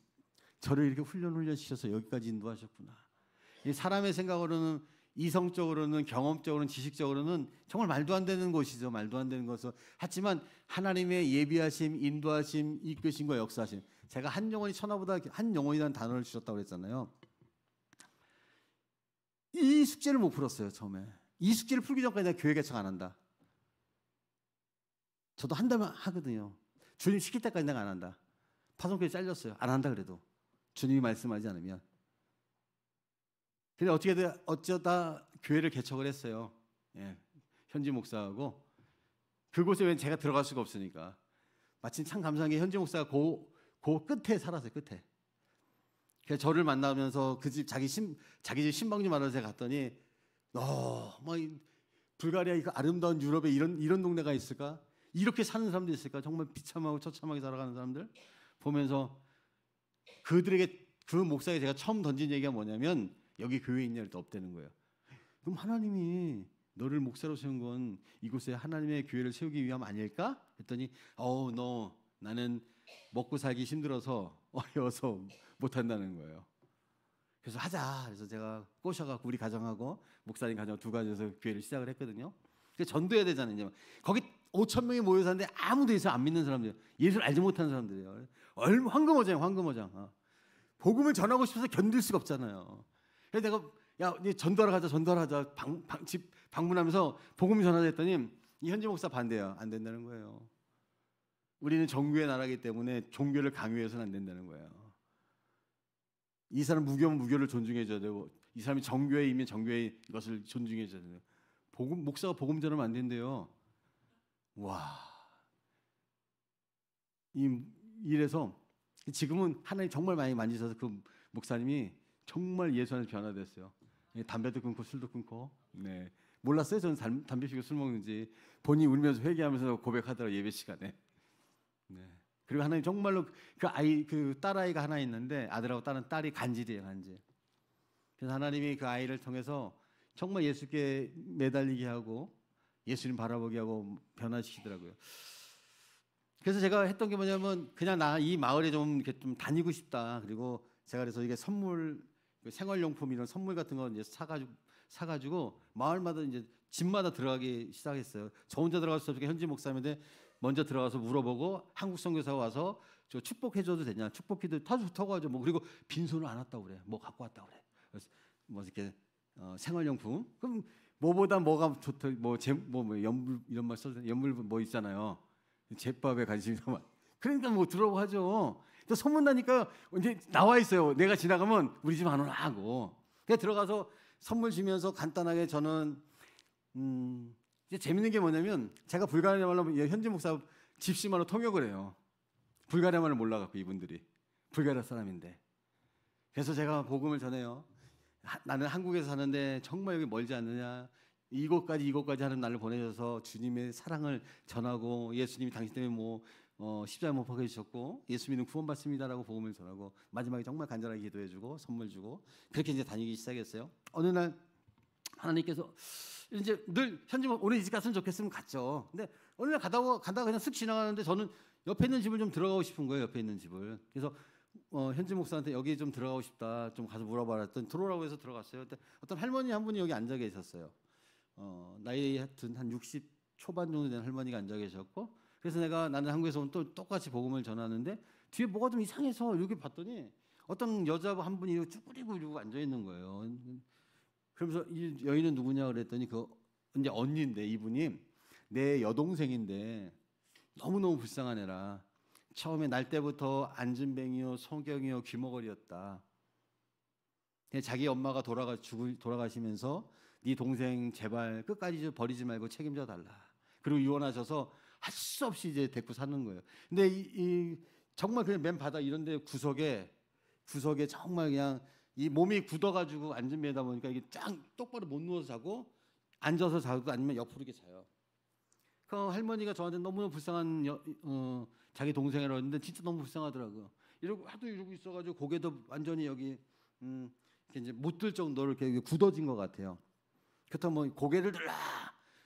저를 이렇게 훈련 시켜서 여기까지 인도하셨구나. 이 사람의 생각으로는, 이성적으로는, 경험적으로는, 지식적으로는 정말 말도 안 되는 것이죠. 말도 안 되는 것은. 하지만 하나님의 예비하심, 인도하심, 이끄심과 역사하심. 제가 한 영혼이 천하보다 한 영혼이라는 단어를 주셨다고 그랬잖아요. 이 숙제를 못 풀었어요, 처음에. 이 숙제를 풀기 전까지 내가 교회 개척 안 한다. 저도 한다면 하거든요. 주님 시킬 때까지 내가 안 한다. 파송교회 잘렸어요. 안 한다 그래도. 주님이 말씀하지 않으면. 근데 어쩌다 교회를 개척을 했어요. 예, 현지 목사하고. 그곳에 왜 제가 들어갈 수가 없으니까. 마침 참 감사한 게 현지 목사가 그 끝에 살았어요. 끝에. 그래서 저를 만나면서 그 집 자기 집 신방지 마을에 제가 갔더니, 불가리아 이거 아름다운 유럽에 이런 동네가 있을까? 이렇게 사는 사람도 있을까? 정말 비참하고 처참하게 살아가는 사람들 보면서 그들에게 그 목사에게 제가 처음 던진 얘기가 뭐냐면 여기 교회 있냐를 또 없다는 거예요. 그럼 하나님이 너를 목사로 세운 건 이곳에 하나님의 교회를 세우기 위함 아닐까? 했더니 너 나는 먹고 살기 힘들어서 어려워서 못한다는 거예요. 그래서 하자. 그래서 제가 꼬셔갖고 우리 가정하고 목사님 가정 두 가정에서 교회를 시작을 했거든요. 그래서 전도해야 되잖아요. 거기 5천 명이 모여 사는데 아무도 예수 안 믿는 사람들, 예수를 알지 못하는 사람들이에요. 황금어장이에요, 황금어장. 복음을 전하고 싶어서 견딜 수가 없잖아요. 그래서 내가 야, 전도하러 가자. 집 방문하면서 복음 전하자 했더니 이 현지 목사 반대야. 안 된다는 거예요. 우리는 종교의 나라이기 때문에 종교를 강요해서는 안 된다는 거예요. 이 사람 무교면 무교를 존중해줘야 되고 이 사람이 정교에 이면 정교의 것을 존중해줘야 돼요. 목사가 복음 전하면 안 된대요. 와, 이래서 지금은 하나님 정말 많이 만지셔서 그 목사님이 정말 예수 안에서 변화됐어요. 담배도 끊고 술도 끊고. 네, 몰랐어요. 저는 담배 피우고 술 먹는지. 본인이 울면서 회개하면서 고백하더라고요, 예배 시간에. 네. 그리고 하나님 정말로 그 딸아이가 하나 있는데 아들하고 딸이 간질이에요, 간질. 그래서 하나님이 그 아이를 통해서 정말 예수께 매달리게 하고 예수님 바라보게 하고 변화시키더라고요. 그래서 제가 했던 게 뭐냐면 그냥 나 이 마을에 좀 이렇게 좀 다니고 싶다. 그리고 제가 그래서 이게 선물, 생활용품 이런 선물 같은 거 이제 사가지고 마을마다 이제 집마다 들어가기 시작했어요. 저 혼자 들어갈 수 없으니까 현지 목사님인데 먼저 들어가서 물어보고 한국 선교사가 와서 저 축복해줘도 되냐? 축복기도 다 좋다고 하죠. 뭐 그리고 빈손을 안 왔다고 그래. 뭐 갖고 왔다고 그래. 그래서 뭐 이렇게 생활용품. 그럼 뭐보다 뭐가 좋다? 뭐 연물 이런 말 써도 연물 뭐 있잖아요. 제밥에 관심이 너무. 그러니까 뭐 들어오고 하죠. 또 소문나니까 이제 나와 있어요. 내가 지나가면 우리 집 안 오나 하고. 그냥 들어가서 선물 주면서 간단하게 저는 이제 재밌는 게 뭐냐면 제가 불가리아 말로 현지 목사 집시말로 통역을 해요. 불가리아 말을 몰라갖고 이분들이 불가리아 사람인데. 그래서 제가 복음을 전해요. 나는 한국에서 사는데 정말 여기 멀지 않느냐. 이곳까지 하는 날을 보내셔서 주님의 사랑을 전하고 예수님이 당신 때문에 십자가에 못 박혀 주셨고 예수 믿는 구원받습니다라고 복음을 전하고 마지막에 정말 간절하게 기도해주고 선물 주고 그렇게 이제 다니기 시작했어요. 어느 날 하나님께서 이제 늘 현지 오늘 이 집 갔으면 좋겠으면 갔죠. 근데 어느 날 가다가 그냥 쓱 지나가는데 저는 옆에 있는 집을 좀 들어가고 싶은 거예요. 옆에 있는 집을. 그래서 현지 목사한테 여기 좀 들어가고 싶다. 좀 가서 물어봐라 했더니 들어오라고 해서 들어갔어요. 근데 어떤 할머니 한 분이 여기 앉아 계셨어요. 나이 하여튼 한 60 초반 정도 된 할머니가 앉아 계셨고 그래서 나는 한국에서 온 또 똑같이 복음을 전하는데 뒤에 뭐가 좀 이상해서 이렇게 봤더니 어떤 여자 한 분이 쭈그리고 이러고 앉아 있는 거예요. 그러면서 이 여인은 누구냐 그랬더니 이제 언니인데 이분이 내 여동생인데 너무너무 불쌍한 애라 처음에 날 때부터 안진뱅이요 소경이요 귀머거리였다. 자기 엄마가 돌아가시면서 네 동생 제발 끝까지 버리지 말고 책임져 달라. 그리고 이혼하셔서 할 수 없이 이제 데리고 사는 거예요. 근데 정말 그냥 맨 바닥 이런데 구석에 정말 그냥 이 몸이 굳어가지고 앉은 데다 보니까 이게 짱 똑바로 못 누워서 자고 앉아서 자고 아니면 옆으로 이렇게 자요. 그 할머니가 저한테 너무 불쌍한 자기 동생이라고 했는데 진짜 너무 불쌍하더라고요. 하도 이러고 있어가지고 고개도 완전히 여기 이렇게 이제 못 들 정도로 이렇게 굳어진 것 같아요. 그렇다면 뭐 고개를 들라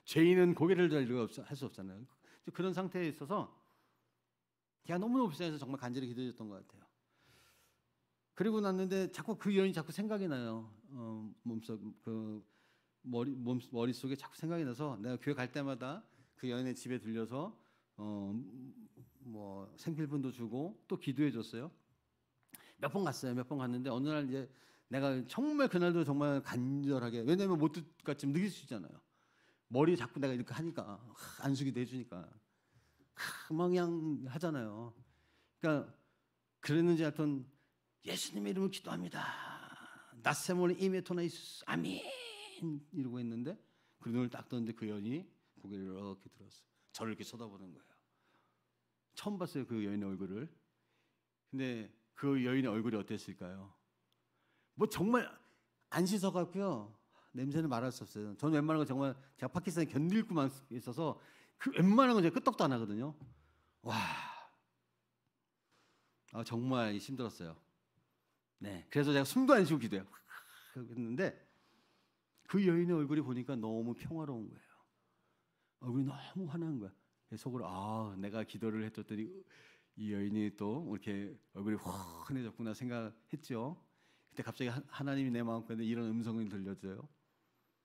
죄인은 고개를 들라 이러고 할 수 없잖아요. 그런 상태에 있어서 걔가 너무너무 불쌍해서 정말 간절히 기도했던 것 같아요. 그리고 났는데 자꾸 그 여인이 자꾸 생각이 나요. 머릿속에 자꾸 생각이 나서 내가 교회 갈 때마다 그 여인의 집에 들려서 뭐 생필품도 주고 또 기도해 줬어요. 몇 번 갔어요. 몇 번 갔는데 어느 날 이제 내가 정말 그날도 정말 간절하게 왜냐면 못 듣겠지 느낄 수 있잖아요. 머리 자꾸 내가 이렇게 하니까 안수기도 해주니까 막 그냥 하잖아요. 그러니까 그랬는지 하여튼 예수님의 이름으로 기도합니다. 나세모니 이메토나이스 아멘 이러고 했는데 그 눈을 딱 떴는데 그 여인이 고개를 이렇게 들었어요. 저를 이렇게 쳐다보는 거예요. 처음 봤어요 그 여인의 얼굴을. 근데 그 여인의 얼굴이 어땠을까요? 뭐 정말 안 씻어갖고요. 냄새는 말할 수 없어요. 저는 웬만한 거 정말 제가 파키스탄에 견딜고만 있어서 그 웬만한 건 제가 끄떡도 안 하거든요. 와, 정말 힘들었어요. 네, 그래서 제가 숨도 안 쉬고 기도해요. 했는데 그 여인의 얼굴이 보니까 너무 평화로운 거예요. 얼굴이 너무 환한 거야. 속으로 내가 기도를 해줬더니 이 여인이 또 이렇게 얼굴이 환해졌구나 생각했죠. 그때 갑자기 하나님이 내 마음속에 이런 음성이 들려줘요.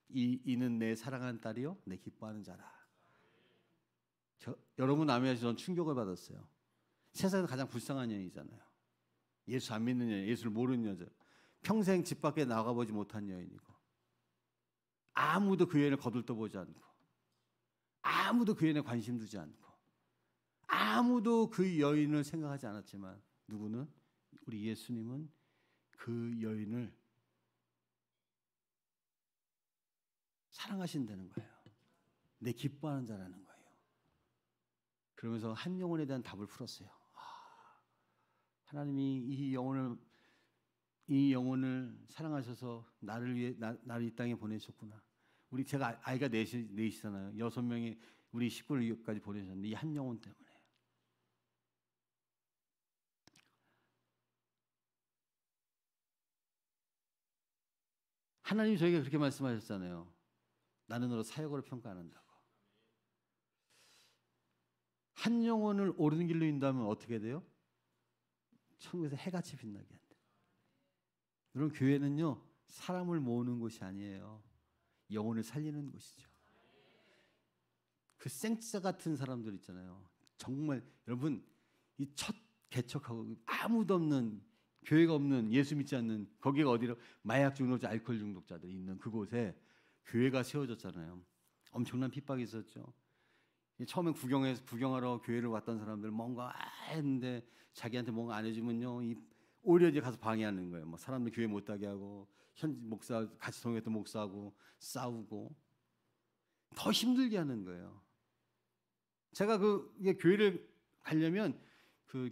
이는 내 사랑하는 딸이요 내 기뻐하는 자라. 여러분 아멘하시 전 충격을 받았어요. 세상에서 가장 불쌍한 여인이잖아요. 예수 안 믿는 여인, 예수를 모르는 여자, 평생 집 밖에 나가보지 못한 여인이고, 아무도 그 여인을 거들떠보지 않고, 아무도 그 여인에 관심 두지 않고, 아무도 그 여인을 생각하지 않았지만 누구는? 우리 예수님은 그 여인을 사랑하신다는 거예요. 내 기뻐하는 자라는 거예요. 그러면서 한 영혼에 대한 답을 풀었어요. 하나님이 이 영혼을 사랑하셔서 나를 위해 나를 이 땅에 보내셨구나. 제가 아이가 넷이잖아요. 6명이 우리 식구를 여기까지 보내셨는데 이 한 영혼 때문에. 하나님이 저에게 그렇게 말씀하셨잖아요. 나는 너를 사역으로 평가 안 한다고. 한 영혼을 옳은 길로 인도하면 어떻게 돼요? 천국에서 해같이 빛나게 한다. 여러분, 교회는요 사람을 모으는 곳이 아니에요. 영혼을 살리는 곳이죠. 그 생짜 같은 사람들 있잖아요. 정말 여러분, 이 첫 개척하고 아무도 없는, 교회가 없는, 예수 믿지 않는, 거기가 어디로 마약 중독자, 알코올 중독자들이 있는 그곳에 교회가 세워졌잖아요. 엄청난 핍박이 있었죠. 처음엔 구경하러 교회를 왔던 사람들 뭔가 했는데 자기한테 뭔가 안 해주면요 오히려 이제 가서 방해하는 거예요. 뭐 사람들 교회 못 가게 하고, 현 목사 같이 동행했던 목사하고 싸우고 더 힘들게 하는 거예요. 제가 이게 교회를 가려면 그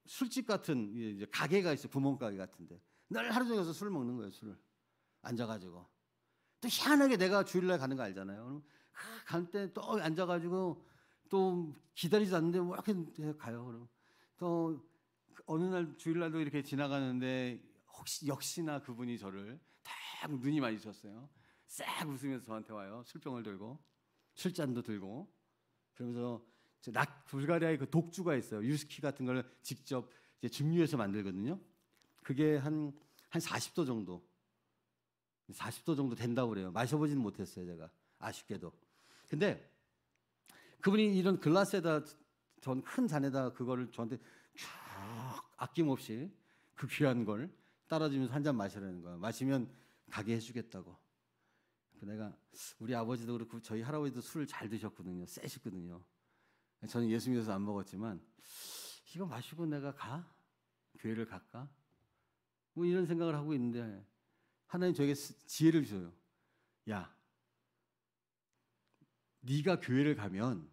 술집 같은 이제 가게가 있어요. 구멍가게 같은데 늘 하루 종일 가서 술을 먹는 거예요. 술을 앉아가지고. 또 희한하게 내가 주일날 가는 거 알잖아요. 갈 때 또 앉아가지고 또 기다리지 않는데 뭐 이렇게 가요. 그럼 또 어느 날 주일날도 이렇게 지나가는데 혹시 역시나 그분이 저를 딱 눈이 마주쳤어요. 싹 웃으면서 저한테 와요. 술병을 들고, 술잔도 들고. 그러면서 불가리아에 그 독주가 있어요. 유스키 같은 걸 직접 이제 증류해서 만들거든요. 그게 한 40도 정도 된다고 그래요. 마셔보지는 못했어요, 제가. 아쉽게도. 근데 그분이 이런 글라스에다, 전 큰 잔에다 그거를 저한테 쫙 아낌없이 그 귀한 걸 따라주면서 한 잔 마시라는 거야. 마시면 가게 해주겠다고. 내가, 우리 아버지도 그렇고 저희 할아버지도 술을 잘 드셨거든요. 세셨거든요. 저는 예수 믿어서 안 먹었지만 이거 마시고 내가 교회를 갈까? 뭐 이런 생각을 하고 있는데 하나님 저에게 지혜를 주셔요. 야, 네가 교회를 가면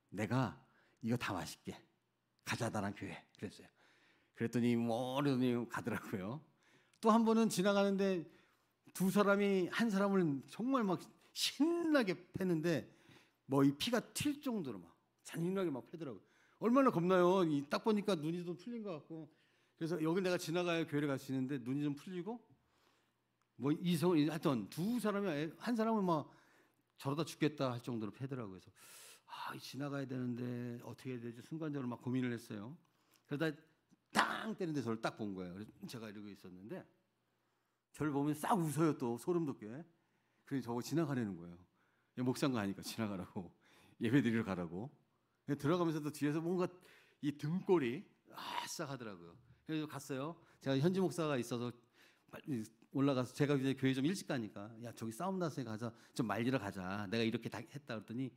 내가 이거 다 마실게. 가자, 나랑 교회. 그랬어요. 그랬더니 뭐러더니 가더라고요. 또 한 번은 지나가는데 두 사람이 한 사람을 정말 막 신나게 패는데 뭐 이 피가 튈 정도로 막 잔인하게 막 패더라고요. 얼마나 겁나요. 딱 보니까 눈이 좀 풀린 것 같고. 그래서 여기 내가 지나가야 교회를 갈 수 있는데 눈이 좀 풀리고 뭐 하여튼 두 사람이, 한 사람은 막 저러다 죽겠다 할 정도로 패더라고요. 그래서 지나가야 되는데 어떻게 해야 되지? 순간적으로 막 고민을 했어요. 그러다 땅 때리는데 저를 딱 본 거예요. 그래서 제가 이러고 있었는데 저를 보면 싹 웃어요. 또 소름 돋게. 그래서 저거 지나가려는 거예요. 목사인 거 아니까 지나가라고, 예배 드리러 가라고. 들어가면서도 뒤에서 뭔가 이 등골이 싹 하더라고요. 그래서 갔어요. 제가 현지 목사가 있어서 빨리 올라가서, 제가 이제 교회 좀 일찍 가니까, 야, 저기 싸움 났으니 가서 좀 말리러 가자. 내가 이렇게 다 했다 그랬더니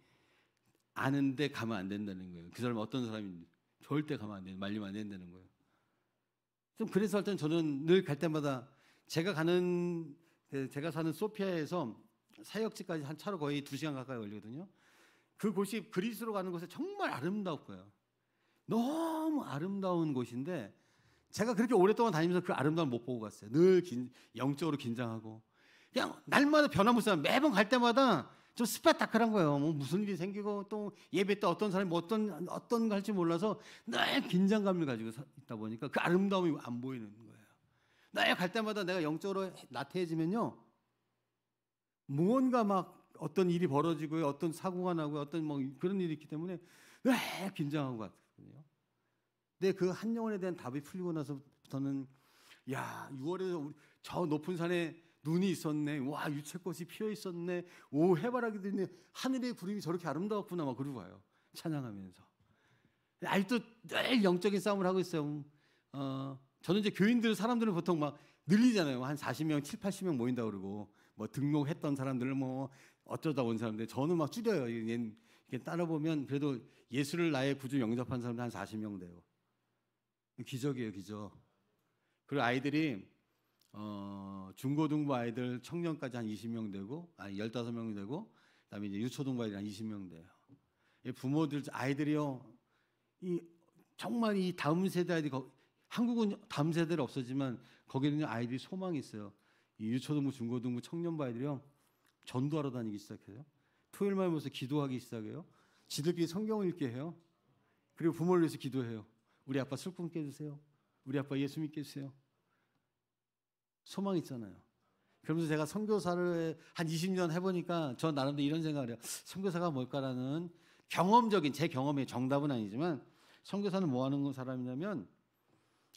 아는데 가면 안 된다는 거예요. 그 사람이 어떤 사람인지 절대 가면 안 돼, 말리면 안 된다는 거예요. 좀 그래서 할 때는 저는 늘 갈 때마다 제가 사는 소피아에서 사역지까지 한 차로 거의 2시간 가까이 걸리거든요. 그곳이 그리스로 가는 곳에 정말 아름다울 거예요. 너무 아름다운 곳인데 제가 그렇게 오랫동안 다니면서 그 아름다움을 못 보고 갔어요. 늘 영적으로 긴장하고 그냥 날마다 변화무쌍, 매번 갈 때마다 좀 스펙타클한 거예요. 뭐 무슨 일이 생기고 또 예배 때 어떤 사람이 뭐 어떤 거 할지 몰라서 늘 긴장감을 가지고 있다 보니까 그 아름다움이 안 보이는 거예요. 날 갈 때마다 내가 영적으로 나태해지면요, 무언가 막 어떤 일이 벌어지고요, 어떤 사고가 나고 어떤 뭐 그런 일이 있기 때문에 왜 긴장하고 갔거든요. 근데 그 한 영혼에 대한 답이 풀리고 나서부터는 야, 6월에 저 높은 산에 눈이 있었네. 와, 유채꽃이 피어 있었네. 오, 해바라기도 있네. 하늘의 구름이 저렇게 아름다웠구나. 막 그러고 가요. 찬양하면서. 아직도 늘 영적인 싸움을 하고 있어요. 저는 이제 사람들은 보통 막 늘리잖아요. 한 40명, 7, 80명 모인다 그러고 뭐 등록했던 사람들을 뭐 어쩌다 온 사람들. 저는 막 줄여요. 이렇게 따라 보면 그래도 예수를 나의 구주 영접한 사람들 한 40명 돼요. 기적이에요, 기적. 그리고 아이들이 중고등부 아이들 청년까지 한 20명 되고, 15명 되고, 그다음에 이제 유초등부 아이들 한 20명 돼요. 부모들 아이들이요, 정말 이 다음 세대 아이들이 한국은 다음 세대는 없었지만 거기는 아이들이 소망이 있어요. 이 유초등부, 중고등부 청년부 아이들이요, 전도하러 다니기 시작해요. 토요일만 모여서 기도하기 시작해요. 지들끼리 성경을 읽게 해요. 그리고 부모를 위해서 기도해요. 우리 아빠 술 끊게 해주세요. 우리 아빠 예수 믿게 해주세요. 소망 있잖아요. 그러면서 제가 선교사를 한 20년 해보니까 저 나름대로 이런 생각을 해요. 선교사가 뭘까라는 경험적인, 제 경험의 정답은 아니지만, 선교사는 뭐 하는 사람이냐면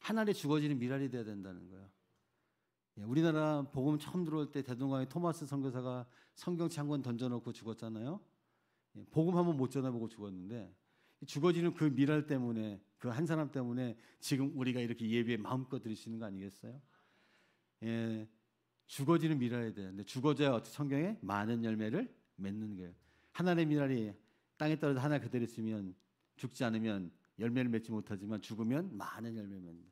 하나님의 죽어지는 미랄이 돼야 된다는 거예요. 우리나라 복음 처음 들어올 때 대동강의 토마스 선교사가 성경책 한 권 던져놓고 죽었잖아요. 복음 한 번 못 전해보고 죽었는데, 죽어지는 그 미랄 때문에, 그 한 사람 때문에 지금 우리가 이렇게 예배에 마음껏 드릴 수 있는 거 아니겠어요? 예, 죽어지는 미랄에 대한, 죽어져야 성경에 많은 열매를 맺는 거예요. 하나님의 미랄이 땅에 떨어져 하나 그대로 있으면, 죽지 않으면 열매를 맺지 못하지만 죽으면 많은 열매를 맺는다.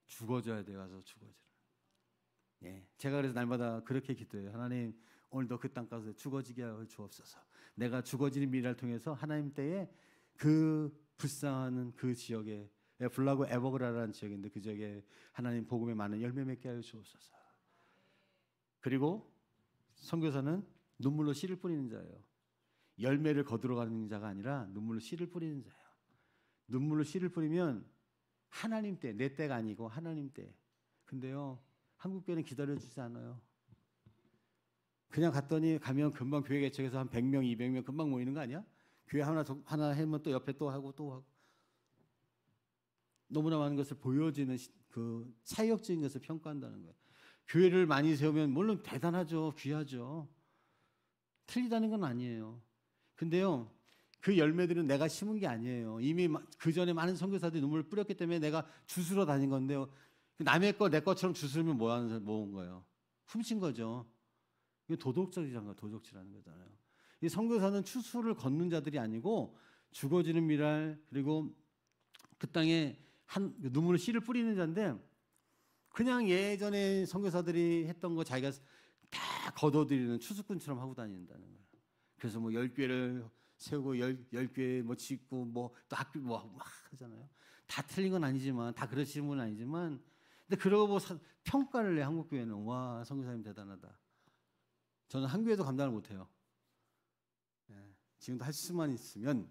죽어져야 돼. 가서 죽어져라. 예, 제가 그래서 날마다 그렇게 기도해요. 하나님, 오늘도 그 땅 가서 죽어지게 하여 주옵소서. 내가 죽어지는 미랄을 통해서 하나님 때에 그 불쌍한 그 지역에, 블라고 에버그라라는 지역인데 그 지역에 하나님 복음에 많은 열매 맺게 하여 주옵소서. 그리고 선교사는 눈물로 씨를 뿌리는 자예요. 열매를 거두러가는 자가 아니라 눈물로 씨를 뿌리는 자예요. 눈물로 씨를 뿌리면 하나님 때, 내 때가 아니고 하나님 때. 근데요, 한국 교회는 기다려주지 않아요. 그냥 갔더니 가면 금방 교회 개척해서 한 100명, 200명 금방 모이는 거 아니야? 교회 하나 하면 또 옆에 또 하고 또 하고. 너무나 많은 것을 보여지는 그 사역적인 것을 평가한다는 거예요. 교회를 많이 세우면 물론 대단하죠. 귀하죠. 틀리다는 건 아니에요. 근데요, 그 열매들은 내가 심은 게 아니에요. 이미 그 전에 많은 선교사들이 눈물을 뿌렸기 때문에 내가 주스러 다닌 건데요. 남의 거 내 것처럼 주스르면 뭐 온 거예요? 훔친 거죠. 이게 도덕질이라는 거잖아요. 이 선교사는 추수를 걷는 자들이 아니고 죽어지는 미랄, 그리고 그 땅에 눈물을 씨를 뿌리는 자인데, 그냥 예전에 선교사들이 했던 거 자기가 다 거둬들이는 추수꾼처럼 하고 다닌다는 거예요. 그래서 뭐 10교회를 세우고 10교회 뭐 짓고 뭐 또 학교 뭐 막 하잖아요. 다 틀린 건 아니지만, 다 그러시는 건 아니지만, 근데 그러고 평가를 내 한국 교회는. 와, 선교사님 대단하다. 저는 한 교회도 감당을 못해요. 지금도 할 수만 있으면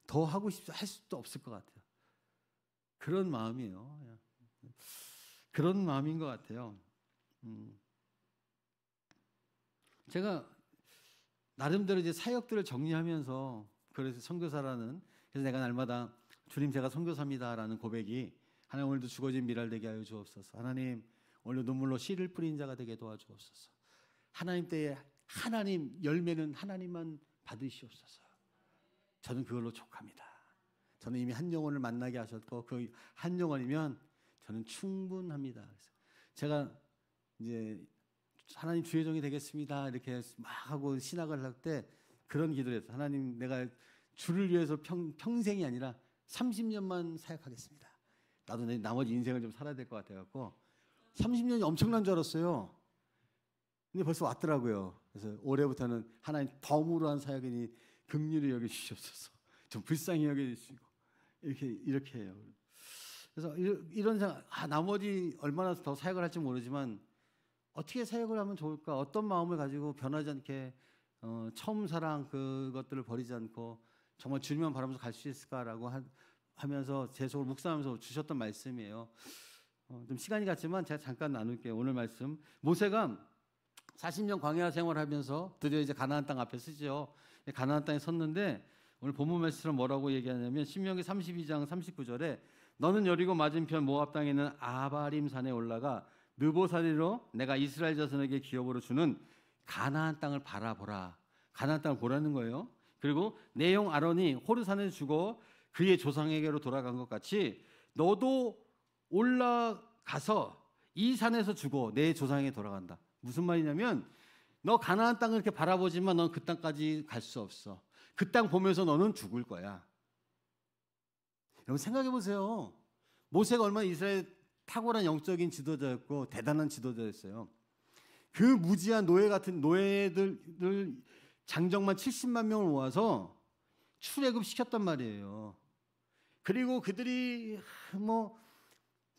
더 하고 할 수도 없을 것 같아요. 그런 마음이에요. 그런 마음인 것 같아요. 제가 나름대로 이제 사역들을 정리하면서, 그래서 선교사라는, 그래서 내가 날마다 주님 제가 선교사입니다라는 고백이, 하나님 오늘도 죽어진 미랄 되게 하여 주옵소서. 하나님 오늘도 눈물로 씨를 뿌린 자가 되게 도와주옵소서. 하나님 때에 하나님 열매는 하나님만 받으시옵소서. 저는 그걸로 족합니다. 저는 이미 한 영혼을 만나게 하셨고 그 한 영혼이면 저는 충분합니다. 그래서 제가 이제 하나님 주의 종이 되겠습니다 이렇게 막 하고 신학을 할 때 그런 기도를 했어요. 하나님, 내가 주를 위해서 평생이 아니라 30년만 사역하겠습니다. 나도 내 나머지 인생을 좀 살아야 될 것 같아갖고 30년이 엄청난 줄 알았어요. 근데 벌써 왔더라고요. 그래서 올해부터는 하나님 덤으로 한 사역이니 긍휼히 여겨주시옵소서. 좀 불쌍히 여겨주시고 이렇게 해요. 그래서 이런 생각, 나머지 얼마나 더 사역을 할지 모르지만 어떻게 사역을 하면 좋을까? 어떤 마음을 가지고 변하지 않게 처음 사랑 그것들을 버리지 않고 정말 주님만 바라면서 갈 수 있을까라고 하면서 제 속을 묵상하면서 주셨던 말씀이에요. 좀 시간이 갔지만 제가 잠깐 나눌게요. 오늘 말씀. 모세가 40년 광야 생활하면서 드디어 이제 가나안 땅 앞에 서죠. 가나안 땅에 섰는데 오늘 본문 말씀처럼 뭐라고 얘기하냐면 신명기 32장 39절에 너는 여리고 맞은편 모압 땅에 있는 아바림 산에 올라가 느보사리로 내가 이스라엘 자손에게 기업으로 주는 가나안 땅을 바라보라. 가나안 땅을 보라는 거예요. 그리고 내 형 아론이 호르산에 죽어 그의 조상에게로 돌아간 것 같이 너도 올라가서 이 산에서 죽어 내 조상에게 돌아간다. 무슨 말이냐면 너 가나안 땅을 이렇게 바라보지만 넌 그 땅까지 갈 수 없어. 그 땅 보면서 너는 죽을 거야. 여러분 생각해 보세요. 모세가 얼마나 이스라엘 탁월한 영적인 지도자였고 대단한 지도자였어요. 그 무지한 노예 같은 노예들 장정만 70만 명을 모아서 출애굽 시켰단 말이에요. 그리고 그들이 뭐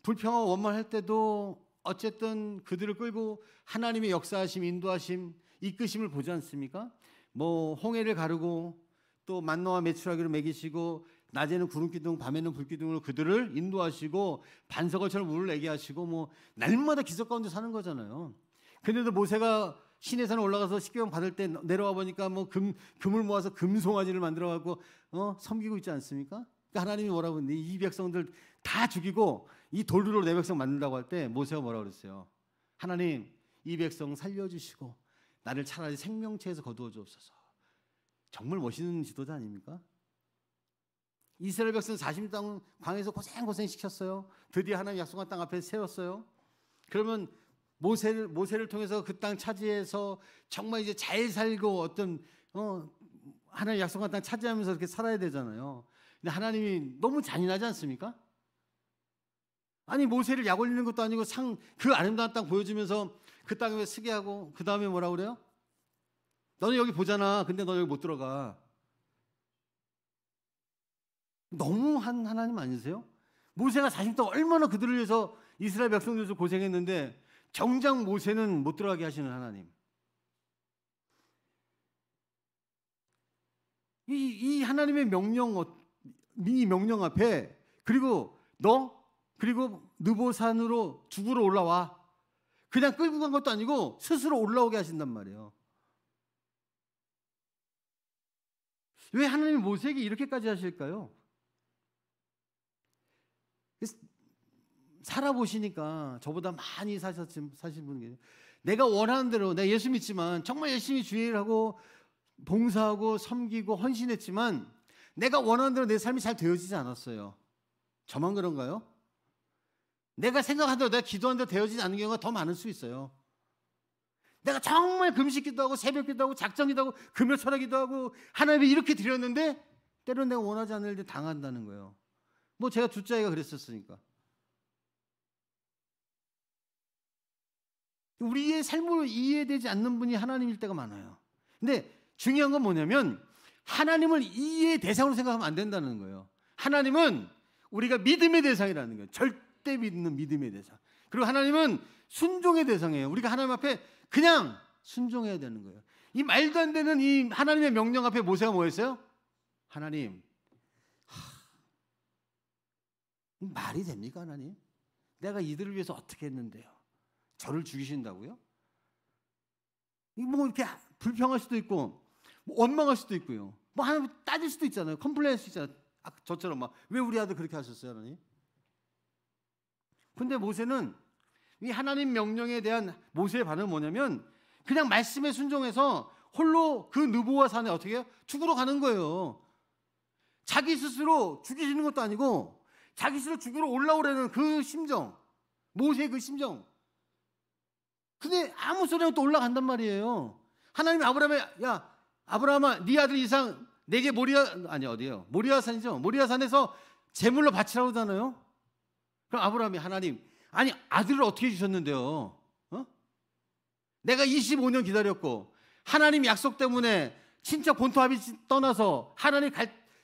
불평하고 원망할 때도 어쨌든 그들을 끌고 하나님의 역사하심, 인도하심, 이끄심을 보지 않습니까? 뭐 홍해를 가르고 또 만나와 메추라기를 먹이시고 낮에는 구름기둥, 밤에는 불기둥으로 그들을 인도하시고 반석을처럼 물을 내게 하시고 뭐 날마다 기적 가운데 사는 거잖아요. 근데도 모세가 시내산에 올라가서 십계명 받을 때 내려와 보니까 뭐 금을 모아서 금송아지를 만들어 갖고 섬기고 있지 않습니까? 그러니까 하나님이 뭐라고 했는데 이 백성들 다 죽이고 이 돌로 내 백성 만든다고 할 때 모세가 뭐라고 그랬어요? 하나님 이 백성 살려주시고 나를 차라리 생명체에서 거두어 주옵소서. 정말 멋있는 지도자 아닙니까? 이스라엘 백성 40년 광야에서 고생 시켰어요. 드디어 하나님 약속한 땅 앞에 세웠어요. 그러면 모세를 통해서 그 땅 차지해서 정말 이제 잘 살고 어떤 하나님 약속한 땅 차지하면서 이렇게 살아야 되잖아요. 근데 하나님이 너무 잔인하지 않습니까? 아니 모세를 약 올리는 것도 아니고 그 아름다운 땅 보여주면서 그 땅에 왜 쓰게 하고 그 다음에 뭐라고 그래요? 너는 여기 보잖아. 근데 너 여기 못 들어가. 너무한 하나님 아니세요? 모세가 40년 얼마나 그들을 위해서 이스라엘 백성들 위해서 고생했는데 정작 모세는 못 들어가게 하시는 하나님. 이 하나님의 이 명령 앞에 그리고 느보산으로 죽으러 올라와. 그냥 끌고 간 것도 아니고 스스로 올라오게 하신단 말이에요. 왜 하나님이 모세에게 이렇게까지 하실까요? 살아보시니까 저보다 많이 사신 분이 내가 원하는 대로 내가 예수 믿지만 정말 열심히 주의 일하고 봉사하고 섬기고 헌신했지만 내가 원하는 대로 내 삶이 잘 되어지지 않았어요. 저만 그런가요? 내가 생각한 대로 내가 기도한 대로 되어지지 않는 경우가 더 많을 수 있어요. 내가 정말 금식기도 하고 새벽기도 하고 작정기도 하고 금요철학기도 하고 하나님이 이렇게 드렸는데 때로는 내가 원하지 않는 일들 당한다는 거예요. 뭐 제가 둘째 아이가 그랬었으니까. 우리의 삶을 이해되지 않는 분이 하나님일 때가 많아요. 근데 중요한 건 뭐냐면 하나님을 이해의 대상으로 생각하면 안 된다는 거예요. 하나님은 우리가 믿음의 대상이라는 거예요. 절대 믿는 믿음의 대상. 그리고 하나님은 순종의 대상이에요. 우리가 하나님 앞에 그냥 순종해야 되는 거예요. 이 말도 안 되는 이 하나님의 명령 앞에 모세가 뭐 했어요? 하나님, 말이 됩니까 하나님? 내가 이들을 위해서 어떻게 했는데요? 저를 죽이신다고요? 뭐 이렇게 불평할 수도 있고 뭐 원망할 수도 있고요. 뭐 하나님 따질 수도 있잖아요. 컴플레인 할 수 있잖아요. 저처럼 막 왜 우리 아들 그렇게 하셨어요 하나님? 근데 모세는 이 하나님 명령에 대한 모세의 반응은 뭐냐면 그냥 말씀에 순종해서 홀로 그 느보와 산에 어떻게 해요? 죽으러 가는 거예요. 자기 스스로 죽이시는 것도 아니고 자기 스스로 죽으러 올라오라는 그 심정, 모세의 그 심정. 근데 아무 소리 없이 또 올라간단 말이에요. 하나님이 아브라함에 야 아브라함아 네 아들 이상 내게 모리아 산이죠. 모리아 산에서 제물로 바치라고 하잖아요. 그럼 아브라함이 하나님 아니 아들을 어떻게 주셨는데요? 내가 25년 기다렸고 하나님 약속 때문에 친척 본토 아비 떠나서 하나님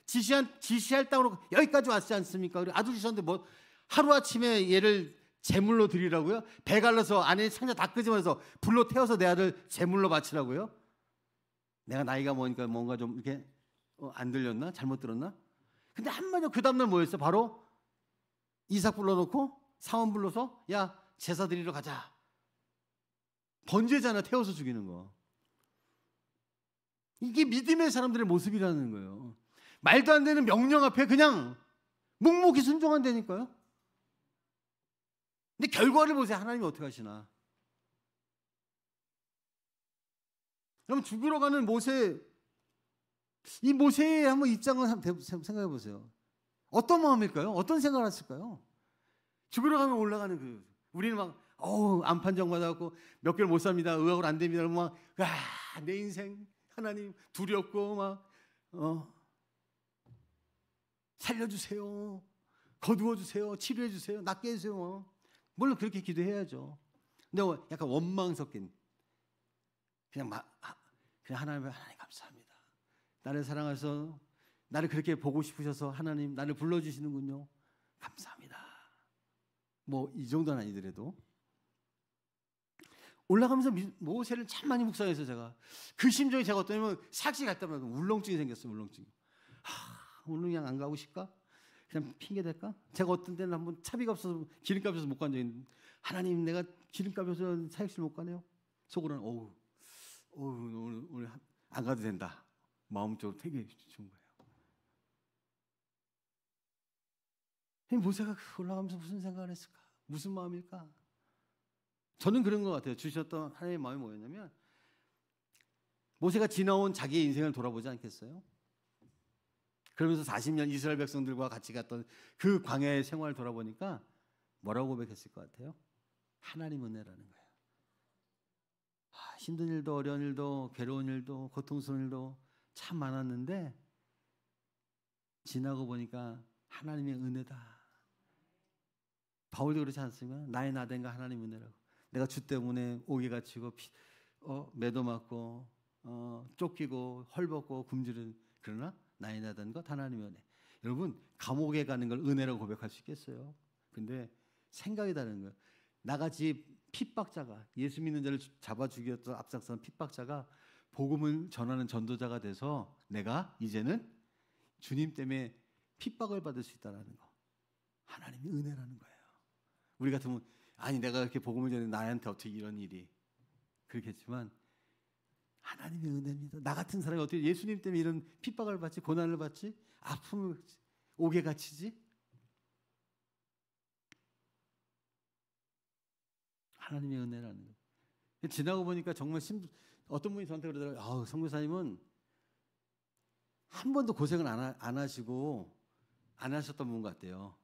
지시할 땅으로 여기까지 왔지 않습니까? 그리고 아들 주셨는데 뭐 하루아침에 얘를 제물로 드리라고요? 배 갈라서 안에 상자 다 끄집어내서 불로 태워서 내 아들 제물로 바치라고요? 내가 나이가 먹으니까 뭔가 좀 이렇게 안 들렸나? 잘못 들었나? 근데 한마디로 그 다음날 뭐였어? 바로 이삭 불러놓고 사원 불러서 야 제사 드리러 가자. 번제잖아, 태워서 죽이는 거. 이게 믿음의 사람들의 모습이라는 거예요. 말도 안 되는 명령 앞에 그냥 묵묵히 순종한다니까요. 근데 결과를 보세요. 하나님이 어떻게 하시나. 그럼 죽으러 가는 모세, 이 모세의 한번 입장을 생각해 보세요. 어떤 마음일까요? 어떤 생각을 했을까요? 죽으러 가면 올라가는 우리는 막 안판정 받아갖고 몇 개월 못 삽니다. 의학으로 안 됩니다. 막 내 인생 하나님 두렵고 막 살려주세요, 거두어주세요, 치료해주세요, 낫게 해주세요. 물론 그렇게 기도해야죠. 근데 약간 원망 섞인 그냥 하나님 감사합니다. 나를 사랑해서 나를 그렇게 보고 싶으셔서 하나님 나를 불러주시는군요. 감사합니다. 뭐 이 정도는 아니더라도 올라가면서 모세를 참 많이 묵상해서 제가 그 심정이 제가 어떠냐면 삭시 갈 때마다 울렁증이 생겼어요. 울렁증. 오늘 그냥 안 가고 싶까? 그냥 핑계 댈까? 제가 어떤 때는 한번 차비가 없어서 기름값이 없어서 못 간 적이 있는데 하나님 내가 기름값이 없어서 사역실 못 가네요. 속으로는 오늘 안 가도 된다. 마음적으로 되게 좋은 거예요. 모세가 올라가면서 무슨 생각을 했을까? 무슨 마음일까? 저는 그런 것 같아요. 주셨던 하나님의 마음이 뭐였냐면 모세가 지나온 자기의 인생을 돌아보지 않겠어요? 그러면서 40년 이스라엘 백성들과 같이 갔던 그 광야의 생활을 돌아보니까 뭐라고 고백했을 것 같아요? 하나님 은혜라는 거예요. 힘든 일도 어려운 일도 괴로운 일도 고통스러운 일도 참 많았는데 지나고 보니까 하나님의 은혜다. 바울도 그렇지 않습니까? 나의 나된가 하나님 은혜라고. 내가 주 때문에 옥에 갇히고 매도 맞고 쫓기고 헐벗고 굶주린 그러나 나의 나된 것 하나님의 은혜. 여러분 감옥에 가는 걸 은혜라고 고백할 수 있겠어요? 근데 생각이 다른 거예요. 나같이 핍박자가 예수 믿는 자를 잡아 죽였던 앞장선 핍박자가 복음을 전하는 전도자가 돼서 내가 이제는 주님 때문에 핍박을 받을 수 있다는 거. 하나님의 은혜라는 거예요. 우리 같으면 아니 내가 이렇게 복음을 전해 나한테 어떻게 이런 일이 그렇겠지만 하나님의 은혜입니다. 나 같은 사람이 어떻게 예수님 때문에 이런 핍박을 받지, 고난을 받지, 아픔을 옥에 갇히지? 하나님의 은혜라는 거예요. 지나고 보니까 정말 어떤 분이 저한테 그러더라고요. 선교사님은 한 번도 고생을 안 하시고 안 하셨던 분 같아요.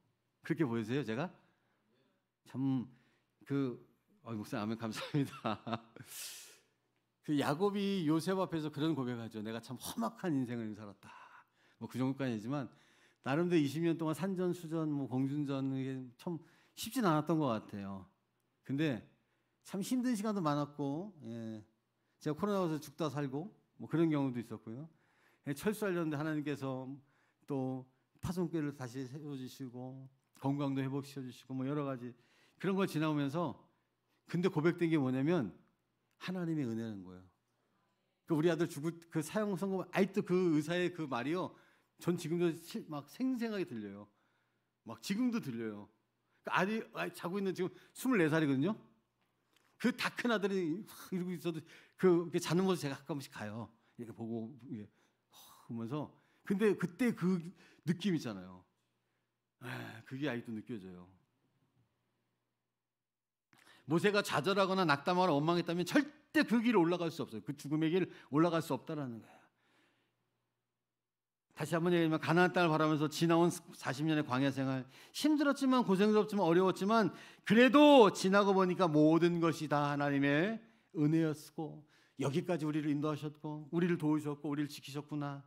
그렇게 보이세요, 제가? 참 목사님 아멘 감사합니다. 그 야곱이 요셉 앞에서 그런 고백하죠. 내가 참 험악한 인생을 살았다. 뭐 그 정도까지 아니지만 나름대로 20년 동안 산전수전, 뭐 공준전 이게 참 쉽진 않았던 것 같아요. 근데 참 힘든 시간도 많았고, 제가 코로나 와서 죽다 살고 뭐 그런 경우도 있었고요. 철수하려는데 하나님께서 또 파송교회를 다시 세워주시고 건강도 회복시켜주시고 뭐 여러 가지 그런 걸 지나오면서 근데 고백된 게 뭐냐면 하나님의 은혜는 거예요. 우리 아들 죽을 그 사형 선고 아직도 그 의사의 그 말이요. 전 지금도 막 생생하게 들려요. 막 지금도 들려요. 아들이 자고 있는 지금 24살이거든요. 그 다 큰 아들이 이러고 있어도 이렇게 자는 모습 제가 가끔씩 가요. 이렇게 보고 보면서 근데 그때 그 느낌 있잖아요. 그게 아직도 느껴져요. 모세가 좌절하거나 낙담하거나 원망했다면 절대 그 길을 올라갈 수 없어요. 그 죽음의 길을 올라갈 수 없다라는 거예요. 다시 한번 얘기하면 가나안 땅을 바라면서 지나온 40년의 광야 생활 힘들었지만 고생스럽지만 어려웠지만 그래도 지나고 보니까 모든 것이 다 하나님의 은혜였고 여기까지 우리를 인도하셨고 우리를 도우셨고 우리를 지키셨구나.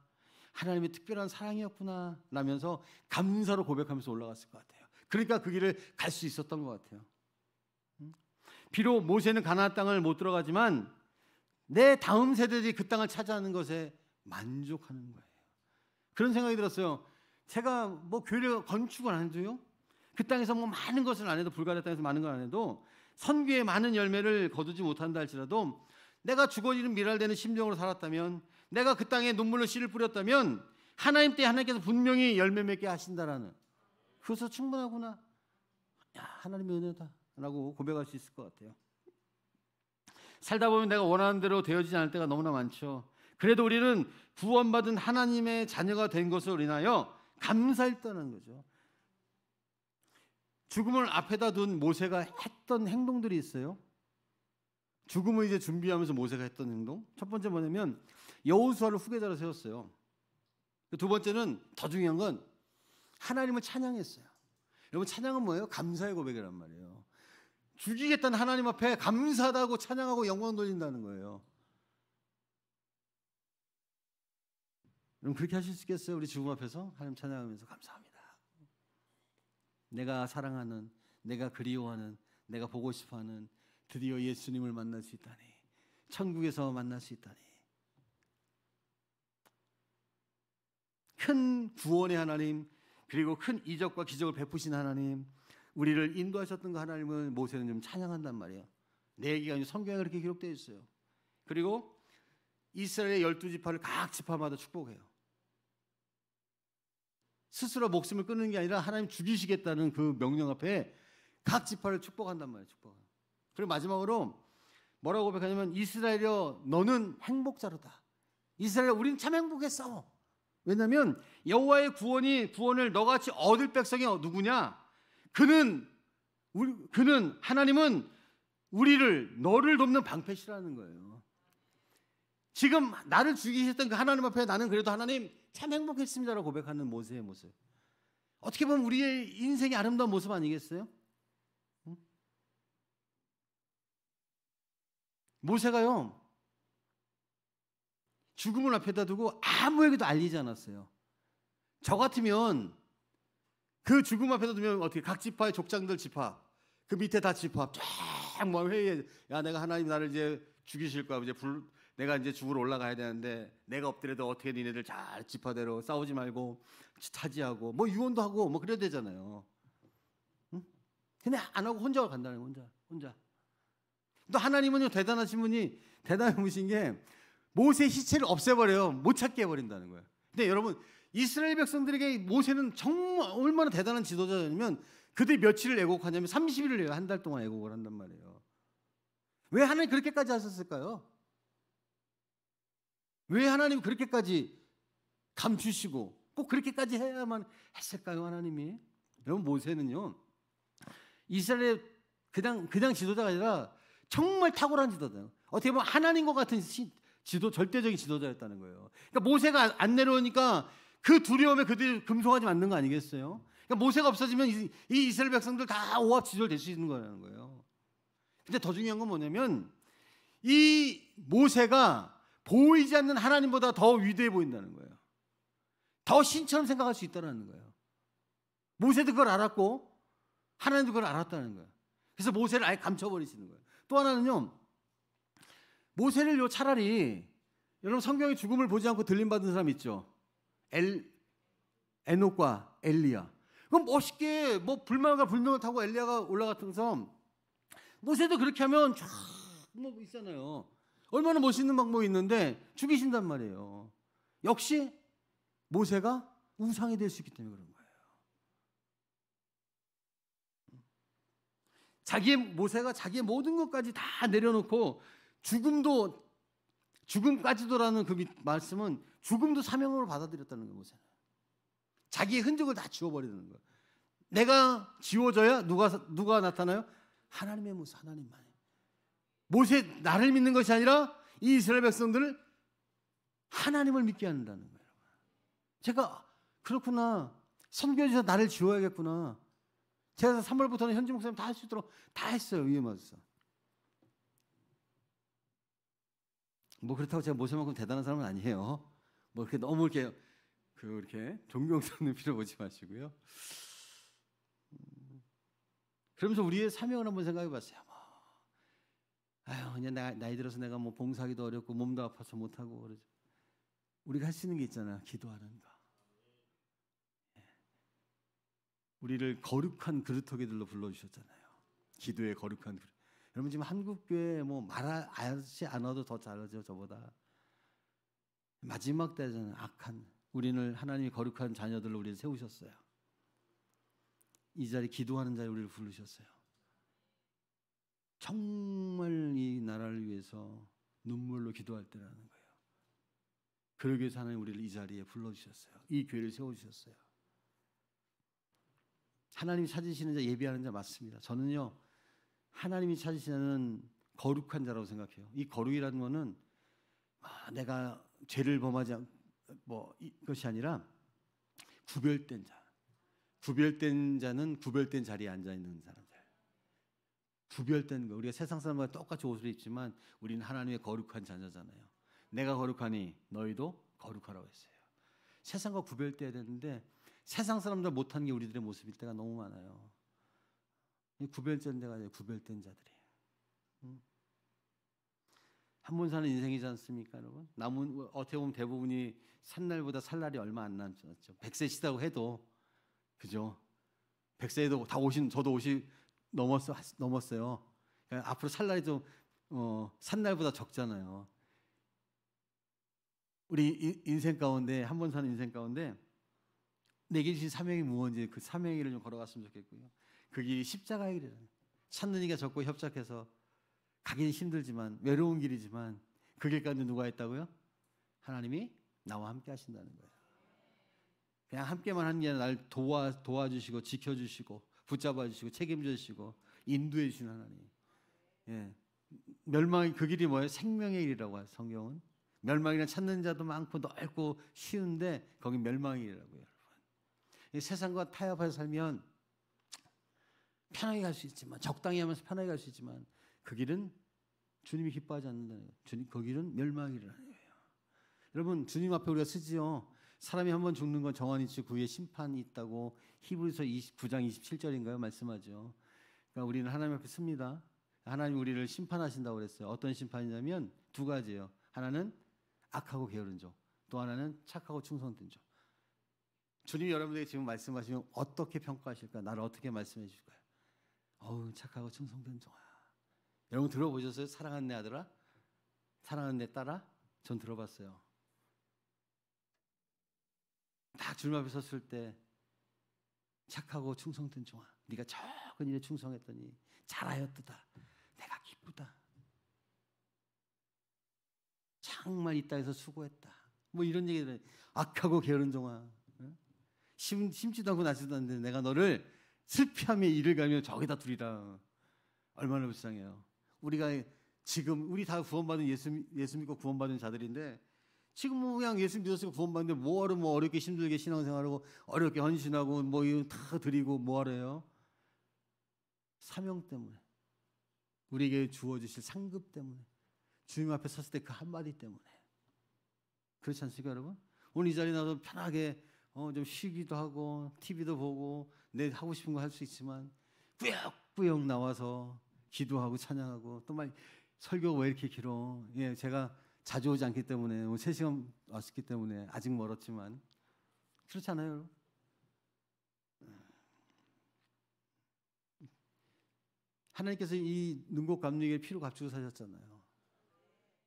하나님의 특별한 사랑이었구나 라면서 감사로 고백하면서 올라갔을 것 같아요. 그러니까 그 길을 갈 수 있었던 것 같아요. 비록 모세는 가나안 땅을 못 들어가지만 내 다음 세대들이 그 땅을 차지하는 것에 만족하는 거예요. 그런 생각이 들었어요. 제가 뭐 교회 건축을 안 해도요. 그 땅에서 뭐 많은 것을 안 해도 불가리아 땅에서 많은 걸 안 해도 선교의 많은 열매를 거두지 못한다 할지라도 내가 죽어지는 미랄되는 심정으로 살았다면 내가 그 땅에 눈물로 씨를 뿌렸다면 하나님 때 하나님께서 분명히 열매 맺게 하신다라는 그것으로 충분하구나. 야, 하나님의 은혜다라고 고백할 수 있을 것 같아요. 살다 보면 내가 원하는 대로 되어지지 않을 때가 너무나 많죠. 그래도 우리는 구원받은 하나님의 자녀가 된 것을 인하여 감사했다는 거죠. 죽음을 앞에다 둔 모세가 했던 행동들이 있어요. 죽음을 이제 준비하면서 모세가 했던 행동. 첫 번째 뭐냐면 여호수아를 후계자로 세웠어요. 두 번째는 더 중요한 건 하나님을 찬양했어요. 여러분, 찬양은 뭐예요? 감사의 고백이란 말이에요. 죽이겠다는 하나님 앞에 감사하다고 찬양하고 영광 돌린다는 거예요. 여러분, 그렇게 하실 수 있겠어요? 우리 죽음 앞에서 하나님 찬양하면서 감사합니다. 내가 사랑하는, 내가 그리워하는, 내가 보고 싶어하는 드디어 예수님을 만날 수 있다니, 천국에서 만날 수 있다니. 큰 구원의 하나님, 그리고 큰 이적과 기적을 베푸신 하나님, 우리를 인도하셨던 그 하나님을 모세는 좀 찬양한단 말이에요. 내 얘기가 아니고 성경에 그렇게 기록되어 있어요. 그리고 이스라엘의 12지파를 각 지파마다 축복해요. 스스로 목숨을 끊는 게 아니라 하나님 죽이시겠다는 그 명령 앞에 각 지파를 축복한단 말이에요. 축복해요. 그리고 마지막으로 뭐라고 고백하냐면, 이스라엘이여 너는 행복자로다. 이스라엘아, 우리는 참 행복했어. 왜냐하면 여호와의 구원을 너같이 얻을 백성이 누구냐? 그는 하나님은 너를 돕는 방패시라는 거예요. 지금 나를 죽이셨던 그 하나님 앞에 나는 그래도 하나님 참 행복했습니다라고 고백하는 모세의 모습. 어떻게 보면 우리의 인생의 아름다운 모습 아니겠어요? 응? 모세가요, 죽음을 앞에다 두고 아무에게도 알리지 않았어요. 저 같으면 그 죽음 앞에다 두면 어떻게, 각 지파의 족장들 지파, 그 밑에 다 지파 쫙 회의해. 야, 내가 하나님 나를 이제 죽이실 거야. 내가 이제 죽으러 올라가야 되는데 내가 없더라도 어떻게 니네들 잘 지파대로 싸우지 말고 차지하고 뭐 유언도 하고 뭐 그래야 되잖아요. 응? 근데 안 하고 혼자 간다는 거예요. 혼자. 또 하나님은요, 대단하신 게 모세 시체를 없애버려요. 못 찾게 해버린다는 거예요. 근데 여러분, 이스라엘 백성들에게 모세는 정말 얼마나 대단한 지도자냐면, 그들이 며칠을 애곡하냐면 30일을 해요. 한 달 동안 애곡을 한단 말이에요. 왜 하나님 그렇게까지 하셨을까요? 왜 하나님 그렇게까지 감추시고 꼭 그렇게까지 해야만 했을까요, 하나님이? 여러분, 모세는요, 이스라엘 그냥 지도자가 아니라 정말 탁월한 지도자예요. 어떻게 보면 하나님과 같은 절대적인 지도자였다는 거예요. 그러니까 모세가 안 내려오니까 그 두려움에 그들이 금송아지 만든 거 아니겠어요? 그러니까 모세가 없어지면 이 이스라엘 백성들 다 오합지졸 될 수 있는 거라는 거예요. 근데 더 중요한 건 뭐냐면, 이 모세가 보이지 않는 하나님보다 더 위대해 보인다는 거예요. 더 신처럼 생각할 수 있다는 거예요. 모세도 그걸 알았고 하나님도 그걸 알았다는 거예요. 그래서 모세를 아예 감춰버리시는 거예요. 또 하나는요, 모세를 차라리, 여러분 성경에 죽음을 보지 않고 들림받은 사람 있죠? 에녹과 엘리야. 그럼 멋있게 뭐 불명을 타고 엘리야가 올라갔던 모세도 그렇게 하면 쫙 뭐 있잖아요. 얼마나 멋있는 방법이 있는데 죽이신단 말이에요. 역시 모세가 우상이 될 수 있기 때문에 그런 거예요. 모세가 자기의 모든 것까지 다 내려놓고 죽음까지도라는 그 말씀은 죽음도 사명으로 받아들였다는 거예요. 모세는 자기의 흔적을 다 지워버리는 거예요. 내가 지워져야 누가 나타나요? 하나님의 모습, 하나님만. 모세 나를 믿는 것이 아니라 이 이스라엘 백성들을 하나님을 믿게 한다는 거예요. 제가 그렇구나, 선교지에서 나를 지워야겠구나. 제가 3월부터는 현지 목사님 다 할 수 있도록 다 했어요. 위에 맞서. 뭐 그렇다고 제가 모세만큼 대단한 사람은 아니에요. 뭐 이렇게 너무 이렇게 존경스럽는 필요 보지 마시고요. 그러면서 우리의 사명을 한번 생각해봤어요. 그냥 나이 들어서 내가 뭐 봉사하기도 어렵고 몸도 아파서 못하고 그러죠. 우리가 할 수 있는 게 있잖아요. 기도하는 거. 우리를 거룩한 그루터기들로 불러주셨잖아요. 기도의 거룩한 그릇. 여러분, 지금 한국교회 뭐 말하지 않아도 더 잘하죠, 저보다. 마지막 때는 악한 우리를 하나님이 거룩한 자녀들로 우리를 세우셨어요. 이 자리 기도하는 자리 우리를 부르셨어요. 정말 이 나라를 위해서 눈물로 기도할 때라는 거예요. 그러기 위해서 하나님 우리를 이 자리에 불러주셨어요. 이 교회를 세워주셨어요. 하나님이 찾으시는 자, 예비하는 자 맞습니다. 저는요, 하나님이 찾으시는 거룩한 자라고 생각해요. 이 거룩이라는 거는 내가 죄를 범하지 것이 아니라 구별된 자. 구별된 자는 구별된 자리에 앉아 있는 사람들. 구별된 거. 우리가 세상 사람과 똑같이 옷을 입지만 우리는 하나님의 거룩한 자녀잖아요. 내가 거룩하니 너희도 거룩하라고 했어요. 세상과 구별돼야 되는데 세상 사람들 못하는 게 우리들의 모습일 때가 너무 많아요. 구별된 데가 아니라 구별된 자들이에요. 한 번 사는 인생이지 않습니까, 여러분? 남은 어떻게 보면 대부분이 산 날보다 살 날이 얼마 안 남죠. 100세 시다고 해도 그죠? 100세에도 다 저도 50 넘었어요. 그러니까 앞으로 살 날이 좀 산 날보다 적잖아요. 우리 인생 가운데 한 번 사는 인생 가운데 내게 주신 사명이 무엇인지 그 사명의 길을 좀 걸어갔으면 좋겠고요. 그 길이 십자가의 길이라는, 찾는 이가 적고 협착해서 가기는 힘들지만 외로운 길이지만 그 길 가운데 누가 있다고요? 하나님이 나와 함께 하신다는 거예요. 그냥 함께만 하는 게 아니라 날 도와주시고 지켜주시고 붙잡아주시고 책임져주시고 인도해주시는 하나님. 예. 멸망이 그 길이 뭐예요? 생명의 길이라고 해요. 성경은. 멸망이란 찾는 자도 많고 넓고 쉬운데 거기 멸망의 길이라고요. 여러분. 이 세상과 타협해서 살면 편하게 갈 수 있지만, 적당히 하면서 편하게 갈 수 있지만 그 길은 주님이 기뻐하지 않는다는 거예요. 주님, 그 길은 멸망의 길이라는 거예요. 여러분, 주님 앞에 우리가 쓰지요. 사람이 한 번 죽는 건 정한 이치 그 후에 심판이 있다고 히브리서 9장 27절인가요? 말씀하죠. 그러니까 우리는 하나님 앞에 씁니다. 하나님 우리를 심판하신다고 그랬어요. 어떤 심판이냐면 두 가지예요. 하나는 악하고 게으른 종, 또 하나는 착하고 충성된 종. 주님이 여러분에게 지금 말씀하시면 어떻게 평가하실까? 나를 어떻게 말씀해 주실까요? 어우, 착하고 충성된 종아. 여러분 들어보셨어요? 사랑하는 내 아들아? 사랑하는 내 딸아? 전 들어봤어요. 딱 주님 앞에 섰을 때 착하고 충성된 종아, 네가 적은 일에 충성했더니 잘하였도다. 내가 기쁘다. 정말 이 땅에서 수고했다. 뭐 이런 얘기를. 악하고 게으른 종아, 심지도 않고 나지도 않는데 내가 너를 슬피하며 이를 가며 저기다 두리라. 얼마나 불쌍해요. 우리가 지금 우리 다 구원받은 예수 믿고 구원받은 자들인데 지금 뭐 그냥 예수 믿었으니까 구원받는데 뭐하러 뭐 어렵게 힘들게 신앙생활하고 어렵게 헌신하고 뭐 이거 다 드리고 뭐하래요? 사명 때문에, 우리에게 주어주실 상급 때문에, 주님 앞에 섰을 때 그 한마디 때문에. 그렇지 않습니까, 여러분? 오늘 이 자리에 나와서 편하게 좀 쉬기도 하고 TV도 보고 내 하고 싶은 거 할 수 있지만 꾸역꾸역 나와서 기도하고 찬양하고 또 막 설교가 왜 이렇게 길어? 예, 제가 자주 오지 않기 때문에 3시간 왔기 때문에 아직 멀었지만 그렇잖아요, 여러분. 하나님께서 이 능곡 감리교회 피로 값주고 사셨잖아요.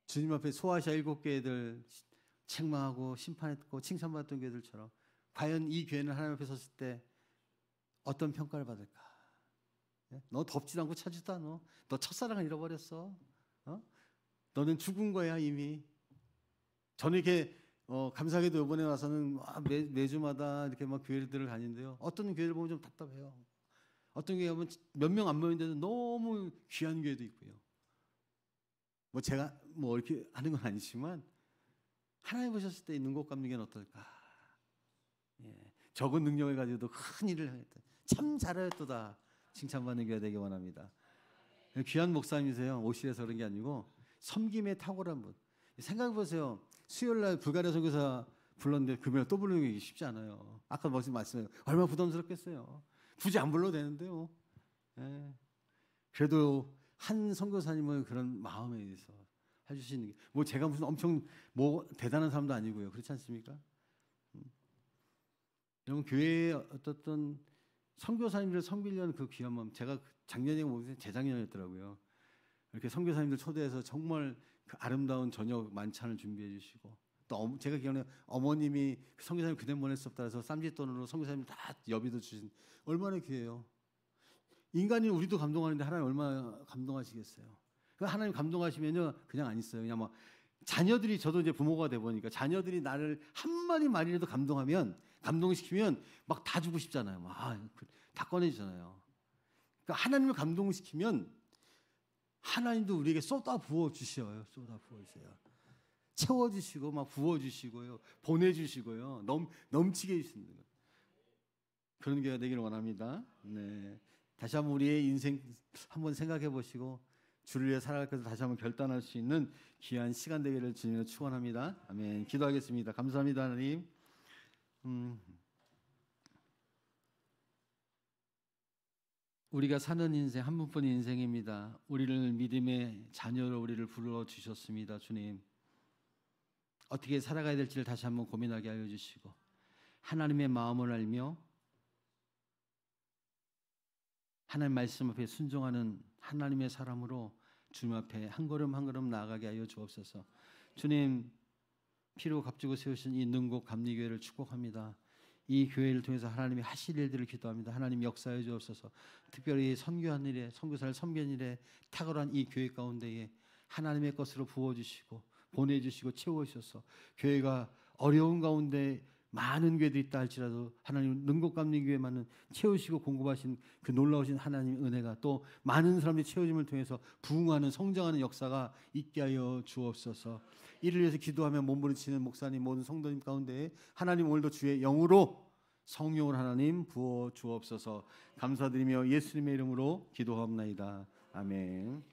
주님 앞에 소아시아 7교회들 책망하고 심판했고 칭찬받았던 교회들처럼 과연 이 교회는 하나님 앞에 섰을 때 어떤 평가를 받을까? 너 덥지도 않고 차지도 않아. 너 첫사랑을 잃어버렸어. 너는 죽은 거야 이미. 저는 이렇게 감사하게도 이번에 와서는 매주마다 이렇게 막 교회들을 다니는데요. 어떤 교회를 보면 좀 답답해요. 어떤 교회 보면 몇 명 안 모이는데도 너무 귀한 교회도 있고요. 뭐 제가 뭐 이렇게 하는 건 아니지만 하나님 보셨을 때 있는 곳 감리교회는 어떨까? 예, 적은 능력을 가지고도 큰 일을 하겠다. 참 잘하였도다. 칭찬받는 교회 되기 원합니다. 귀한 목사님이세요. 오실에서 그런 게 아니고 섬김에 탁월한 분. 생각해 보세요. 수요일날 불가리아 선교사 불렀는데 금요일 또 부르는 게 쉽지 않아요. 아까 말씀해요. 얼마나 부담스럽겠어요. 굳이 안 불러도 되는데요. 예. 그래도 한 선교사님은 그런 마음에 의해서 해주시는 게, 뭐 제가 무슨 엄청 뭐 대단한 사람도 아니고요. 그렇지 않습니까? 여러분 교회에 어떤 선교사님들 섬기려는 그 귀한 마음, 제가 작년에 모르겠어요. 재작년이었더라고요. 이렇게 선교사님들 초대해서 정말 그 아름다운 저녁 만찬을 준비해 주시고 또 제가 기억나는 어머님이 선교사님 그냥 보낼 수 없다 해서 쌈짓돈으로 선교사님 다 여비도 주신 얼마나 귀해요. 인간이 우리도 감동하는데 하나님 얼마나 감동하시겠어요. 그 하나님 감동하시면요 그냥 안 있어요. 그냥 뭐 자녀들이 저도 이제 부모가 돼 보니까 자녀들이 나를 한마디 말이라도 감동시키면 막 다 주고 싶잖아요. 다 꺼내주잖아요. 그러니까 하나님을 감동시키면 하나님도 우리에게 쏟아 부어 주셔요. 쏟아 부어 주세요. 채워주시고 막 부어주시고요, 보내주시고요, 넘치게 해주시는 거예요. 그런 교회가 되기를 원합니다. 네, 다시 한번 우리의 인생 한번 생각해 보시고 주를 위해 살아갈 것을 다시 한번 결단할 수 있는 귀한 시간 되기를 주님으로 축원합니다. 아멘. 기도하겠습니다. 감사합니다, 하나님. 우리가 사는 인생 한 번뿐인 인생입니다. 우리를 믿음의 자녀로 우리를 불러 주셨습니다, 주님. 어떻게 살아가야 될지를 다시 한번 고민하게 하여 주시고 하나님의 마음을 알며 하나님 말씀 앞에 순종하는 하나님의 사람으로 주님 앞에 한 걸음 한 걸음 나아가게 하여 주옵소서. 주님, 피로 값지고 세우신 이 능곡 감리교회를 축복합니다. 이 교회를 통해서 하나님이 하실 일들을 기도합니다. 하나님 역사해 주옵소서. 특별히 선교한 일에, 선교사를 섬기는 일에 탁월한 이 교회 가운데에 하나님의 것으로 부어주시고 보내주시고 채워주셔서 교회가 어려운 가운데 많은 교회들이 있다 할지라도 하나님 능곡감리교회만은 채우시고 공급하신 그 놀라우신 하나님의 은혜가 또 많은 사람들이 채워짐을 통해서 부흥하는 성장하는 역사가 있게 하여 주옵소서. 이를 위해서 기도하며 몸부림치는 목사님 모든 성도님 가운데 하나님 오늘도 주의 영으로 성령을 하나님 부어 주옵소서. 감사드리며 예수님의 이름으로 기도하옵나이다. 아멘.